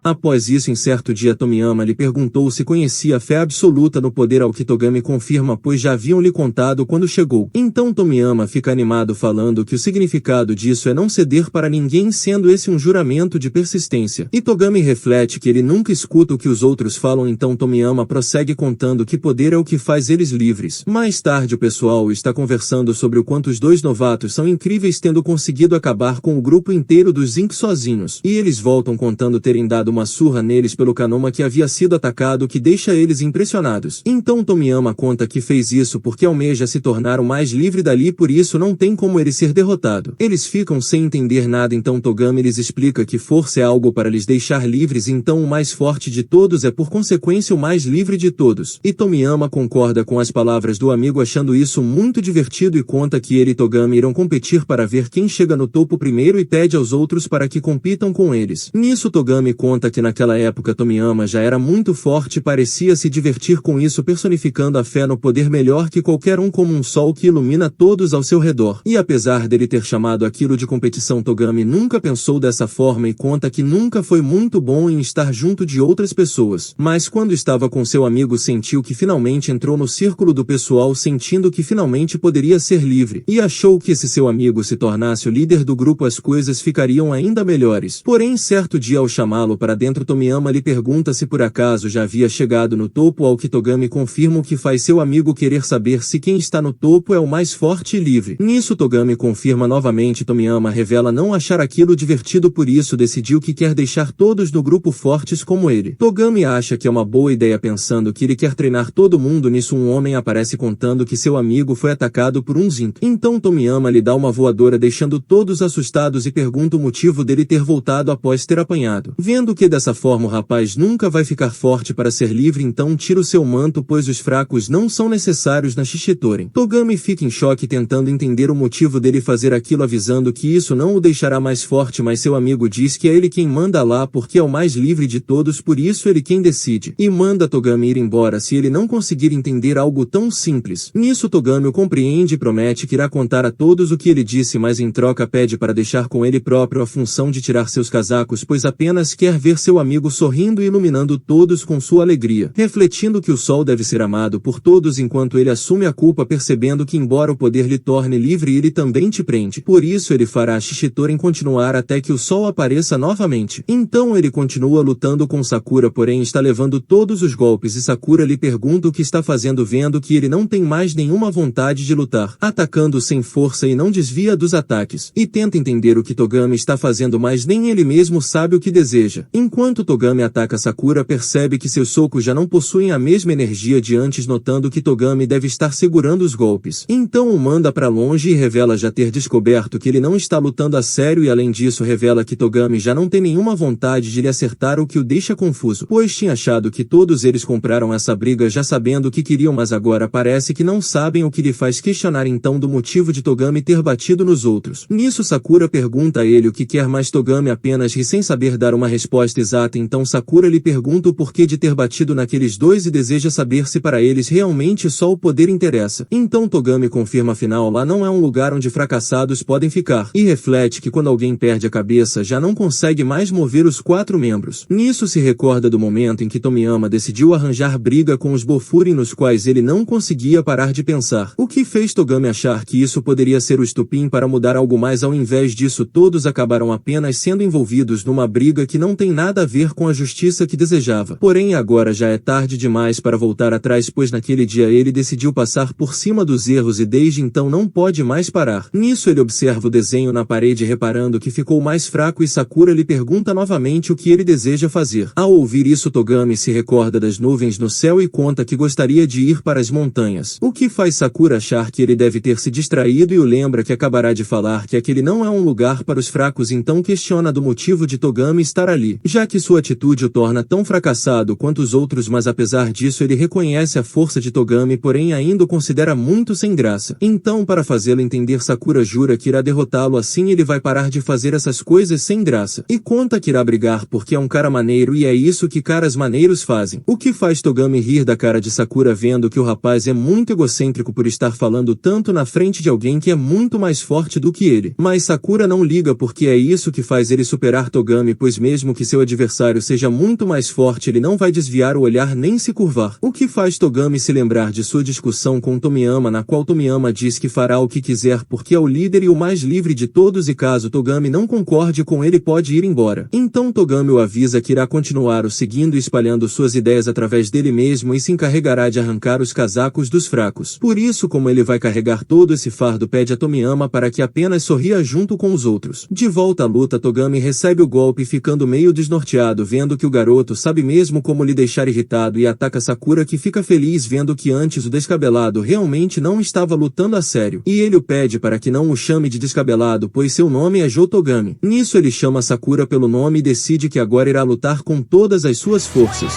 S1: Após isso, em certo dia Tomiyama lhe perguntou se conhecia a fé absoluta no poder, ao que Togami confirma, pois já haviam lhe contado quando chegou. Então Tomiyama fica animado falando que o significado disso é não ceder para ninguém, sendo esse um juramento de persistência. E Togami reflete que ele nunca escuta o que os outros falam, então Tomiyama prossegue contando que poder é o que faz eles livres. Mais tarde o pessoal está conversando sobre o quanto os dois novatos são incríveis, tendo conseguido acabar com o grupo inteiro dos Zinc sozinhos. E eles voltam contando terem dado uma surra neles pelo Kanoma que havia sido atacado, que deixa eles impressionados. Então Tomiyama conta que fez isso porque almeja se tornar o mais livre dali, por isso não tem como ele ser derrotado. Eles ficam sem entender nada, então Togami lhes explica que força é algo para lhes deixar livres, então o mais forte de todos é por consequência o mais livre de todos. E Tomiyama concorda com as palavras do amigo, achando isso muito divertido, e conta que ele e Togami irão competir para ver quem chega no topo primeiro e pede aos outros para que compitam com eles. Nisso Togami conta que naquela época Tomiyama já era muito forte e parecia se divertir com isso, personificando a fé no poder melhor que qualquer um, como um sol que ilumina todos ao seu redor. E apesar dele ter chamado aquilo de competição, Togami nunca pensou dessa forma e conta que nunca foi muito bom em estar junto de outras pessoas. Mas quando estava com seu amigo sentiu que finalmente entrou no círculo do pessoal, sentindo que finalmente poderia ser livre, e achou que se seu amigo se tornasse o líder do grupo as coisas ficariam ainda melhores. Porém, certo dia, ao chamá-lo para dentro, Tomiyama lhe pergunta se por acaso já havia chegado no topo, ao que Togami confirma o que faz seu amigo querer saber se quem está no topo é o mais forte e livre. Nisso Togami confirma novamente. Tomiyama revela não achar aquilo divertido, por isso decidiu que quer deixar todos no grupo fortes como ele. Togami acha que é uma boa ideia, pensando que ele quer treinar todo mundo. Nisso um homem aparece contando que seu amigo foi atacado por um Zinc. Então Tomiyama lhe dá uma voadora, deixando todos assustados, e pergunta o motivo dele ter voltado após ter apanhado. Vendo que dessa forma o rapaz nunca vai ficar forte para ser livre, então tira o seu manto, pois os fracos não são necessários na Shishitoren. Togami fica em choque, tentando entender o motivo dele fazer aquilo, avisando que isso não o deixará mais forte, mas seu amigo diz que é ele quem manda lá porque é o mais livre de todos, por isso ele quem decide, e manda Togami ir embora se ele não conseguir entender algo tão simples. Nisso Togami o compreende e promete que irá contar a todos o que ele disse, mas em troca pede para deixar com ele próprio a função de tirar seus casacos, pois apenas quer ver seu amigo sorrindo e iluminando todos com sua alegria, refletindo que o sol deve ser amado por todos, enquanto ele assume a culpa, percebendo que embora o poder lhe torne livre, ele também te prende. Por isso ele fará a Shishitoren continuar até que o sol apareça novamente. Então ele continua lutando com Sakura, porém está levando todos os golpes, e Sakura lhe pergunta o que está fazendo, vendo que ele não tem mais nenhuma vontade de lutar, atacando sem força e não desvia dos ataques, e tenta entender o que Togami está fazendo, mas nem ele mesmo sabe o que deseja. Enquanto Togami ataca Sakura, percebe que seus socos já não possuem a mesma energia de antes, notando que Togami deve estar segurando os golpes. Então o manda para longe e revela já ter descoberto que ele não está lutando a sério, e além disso revela que Togami já não tem nenhuma vontade de lhe acertar, o que o deixa confuso, pois tinha achado que todos eles compraram essa briga já sabendo o que queriam, mas agora parece que não sabem, o que lhe faz questionar então do motivo de Togami ter batido nos outros. Nisso Sakura pergunta a ele o que quer, mas Togami apenas ri sem saber dar uma resposta, nesta exata então Sakura lhe pergunta o porquê de ter batido naqueles dois e deseja saber se para eles realmente só o poder interessa. Então Togami confirma afinal lá não é um lugar onde fracassados podem ficar, e reflete que quando alguém perde a cabeça já não consegue mais mover os 4 membros. Nisso se recorda do momento em que Tomiyama decidiu arranjar briga com os Bofuri nos quais ele não conseguia parar de pensar, o que fez Togami achar que isso poderia ser o estupim para mudar algo mais. Ao invés disso todos acabaram apenas sendo envolvidos numa briga que não tem nada a ver com a justiça que desejava. Porém agora já é tarde demais para voltar atrás, pois naquele dia ele decidiu passar por cima dos erros e desde então não pode mais parar. Nisso ele observa o desenho na parede reparando que ficou mais fraco e Sakura lhe pergunta novamente o que ele deseja fazer. Ao ouvir isso Togami se recorda das nuvens no céu e conta que gostaria de ir para as montanhas, o que faz Sakura achar que ele deve ter se distraído e o lembra que acabará de falar que aquele não é um lugar para os fracos, então questiona do motivo de Togami estar ali, já que sua atitude o torna tão fracassado quanto os outros, mas apesar disso ele reconhece a força de Togami, porém ainda o considera muito sem graça. Então para fazê-lo entender Sakura jura que irá derrotá-lo, assim ele vai parar de fazer essas coisas sem graça, e conta que irá brigar porque é um cara maneiro e é isso que caras maneiros fazem, o que faz Togami rir da cara de Sakura vendo que o rapaz é muito egocêntrico por estar falando tanto na frente de alguém que é muito mais forte do que ele. Mas Sakura não liga porque é isso que faz ele superar Togami, pois mesmo que seu adversário seja muito mais forte ele não vai desviar o olhar nem se curvar, o que faz Togami se lembrar de sua discussão com Tomiyama, na qual Tomiyama diz que fará o que quiser porque é o líder e o mais livre de todos e caso Togami não concorde com ele pode ir embora. Então Togami o avisa que irá continuar o seguindo e espalhando suas ideias através dele mesmo e se encarregará de arrancar os casacos dos fracos. Por isso, como ele vai carregar todo esse fardo, pede a Tomiyama para que apenas sorria junto com os outros. De volta à luta, Togami recebe o golpe ficando meio desnorteado vendo que o garoto sabe mesmo como lhe deixar irritado e ataca Sakura, que fica feliz vendo que antes o descabelado realmente não estava lutando a sério, e ele o pede para que não o chame de descabelado pois seu nome é Joe Togami. Nisso ele chama Sakura pelo nome e decide que agora irá lutar com todas as suas forças.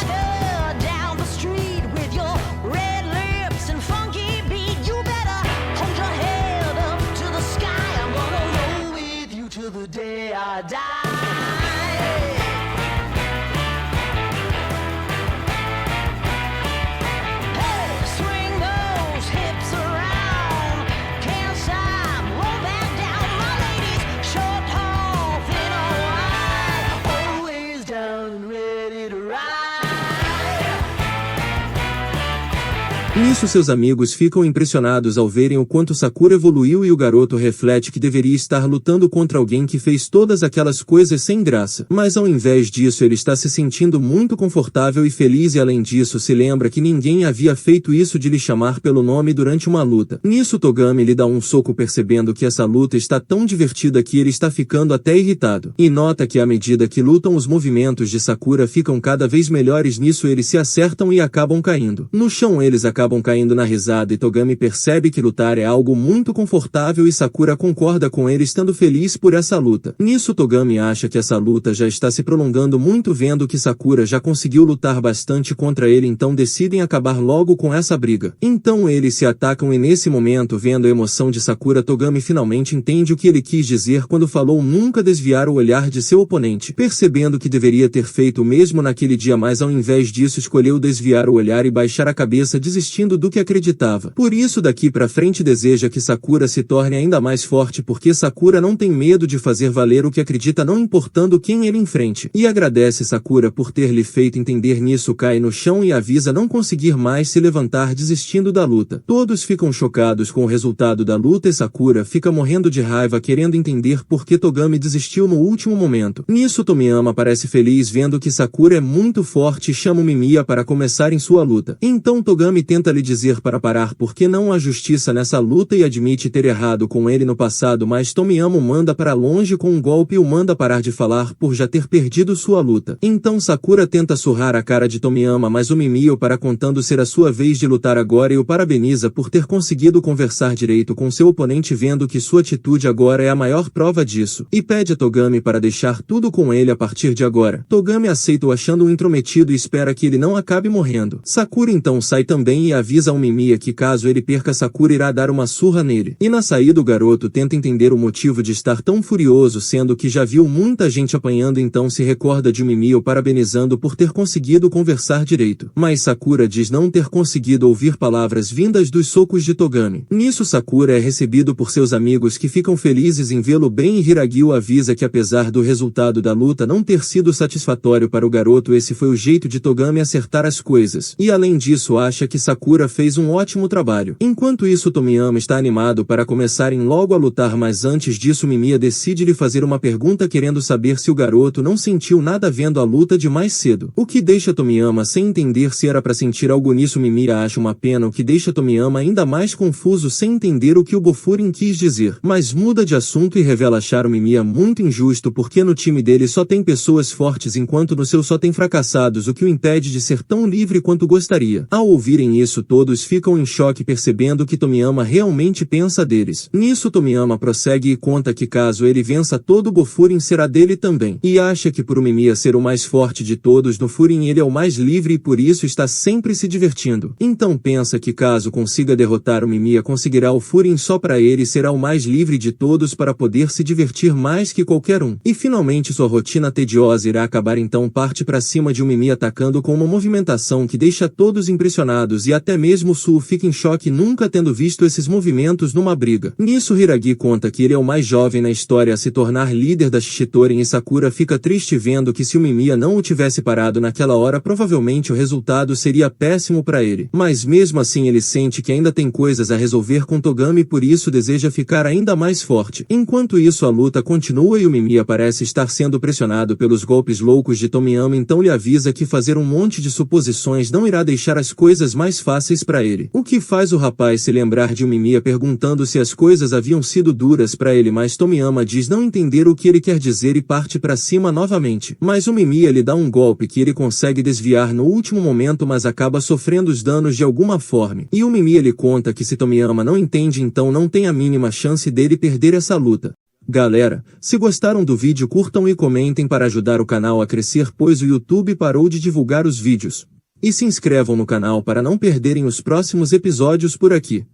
S1: Nisso seus amigos ficam impressionados ao verem o quanto Sakura evoluiu e o garoto reflete que deveria estar lutando contra alguém que fez todas aquelas coisas sem graça. Mas ao invés disso ele está se sentindo muito confortável e feliz e além disso se lembra que ninguém havia feito isso de lhe chamar pelo nome durante uma luta. Nisso Togami lhe dá um soco percebendo que essa luta está tão divertida que ele está ficando até irritado. E nota que à medida que lutam os movimentos de Sakura ficam cada vez melhores. Nisso eles se acertam e acabam caindo. No chão eles acabam caindo na risada e Togami percebe que lutar é algo muito confortável e Sakura concorda com ele estando feliz por essa luta. Nisso Togami acha que essa luta já está se prolongando muito vendo que Sakura já conseguiu lutar bastante contra ele, então decidem acabar logo com essa briga. Então eles se atacam e nesse momento, vendo a emoção de Sakura, Togami finalmente entende o que ele quis dizer quando falou nunca desviar o olhar de seu oponente, percebendo que deveria ter feito o mesmo naquele dia, mas ao invés disso escolheu desviar o olhar e baixar a cabeça desistindo do que acreditava. Por isso daqui pra frente deseja que Sakura se torne ainda mais forte porque Sakura não tem medo de fazer valer o que acredita não importando quem ele enfrente. E agradece Sakura por ter lhe feito entender. Nisso cai no chão e avisa não conseguir mais se levantar desistindo da luta. Todos ficam chocados com o resultado da luta e Sakura fica morrendo de raiva querendo entender por que Togami desistiu no último momento. Nisso Tomiyama parece feliz vendo que Sakura é muito forte e chama o Mimiya para começarem sua luta. Então Togami tenta lhe dizer para parar porque não há justiça nessa luta e admite ter errado com ele no passado, mas Tomiyama o manda para longe com um golpe e o manda parar de falar por já ter perdido sua luta. Então Sakura tenta surrar a cara de Tomiyama, mas o Mimiya o para contando ser a sua vez de lutar agora e o parabeniza por ter conseguido conversar direito com seu oponente vendo que sua atitude agora é a maior prova disso, e pede a Togami para deixar tudo com ele a partir de agora. Togami aceita o achando um intrometido e espera que ele não acabe morrendo. Sakura então sai também e avisa ao Mimiya que caso ele perca Sakura irá dar uma surra nele. E na saída o garoto tenta entender o motivo de estar tão furioso, sendo que já viu muita gente apanhando, então se recorda de Mimiya o parabenizando por ter conseguido conversar direito. Mas Sakura diz não ter conseguido ouvir palavras vindas dos socos de Togami. Nisso Sakura é recebido por seus amigos que ficam felizes em vê-lo bem e Hiragi o avisa que apesar do resultado da luta não ter sido satisfatório para o garoto, esse foi o jeito de Togami acertar as coisas. E além disso acha que Sakura fez um ótimo trabalho. Enquanto isso Tomiyama está animado para começarem logo a lutar, mas antes disso Mimiya decide lhe fazer uma pergunta querendo saber se o garoto não sentiu nada vendo a luta de mais cedo. O que deixa Tomiyama sem entender se era para sentir algo nisso. Mimiya acha uma pena, o que deixa Tomiyama ainda mais confuso sem entender o que o Bofurin quis dizer. Mas muda de assunto e revela achar o Mimiya muito injusto porque no time dele só tem pessoas fortes enquanto no seu só tem fracassados, o que o impede de ser tão livre quanto gostaria. Ao ouvirem isso todos ficam em choque percebendo que Tomiyama realmente pensa deles. Nisso Tomiyama prossegue e conta que caso ele vença todo o Bofurin será dele também. E acha que por o Mimiya ser o mais forte de todos no Furin ele é o mais livre e por isso está sempre se divertindo. Então pensa que caso consiga derrotar o Mimiya conseguirá o Furin só para ele, será o mais livre de todos para poder se divertir mais que qualquer um. E finalmente sua rotina tediosa irá acabar, então parte para cima de um Mimiya atacando com uma movimentação que deixa todos impressionados e até mesmo Suo fica em choque nunca tendo visto esses movimentos numa briga. Nisso Hiragi conta que ele é o mais jovem na história a se tornar líder da Shishitoren e Sakura fica triste vendo que se o Mimiya não o tivesse parado naquela hora provavelmente o resultado seria péssimo para ele. Mas mesmo assim ele sente que ainda tem coisas a resolver com Togami e por isso deseja ficar ainda mais forte. Enquanto isso a luta continua e o Mimiya parece estar sendo pressionado pelos golpes loucos de Tomiyama, então lhe avisa que fazer um monte de suposições não irá deixar as coisas mais fáceis para ele. O que faz o rapaz se lembrar de um Mimiya perguntando se as coisas haviam sido duras para ele, mas Tomiyama diz não entender o que ele quer dizer e parte para cima novamente. Mas o Mimiya lhe dá um golpe que ele consegue desviar no último momento, mas acaba sofrendo os danos de alguma forma. E o Mimiya lhe conta que se Tomiyama não entende então não tem a mínima chance dele perder essa luta. Galera, se gostaram do vídeo curtam e comentem para ajudar o canal a crescer, pois o YouTube parou de divulgar os vídeos. E se inscrevam no canal para não perderem os próximos episódios por aqui.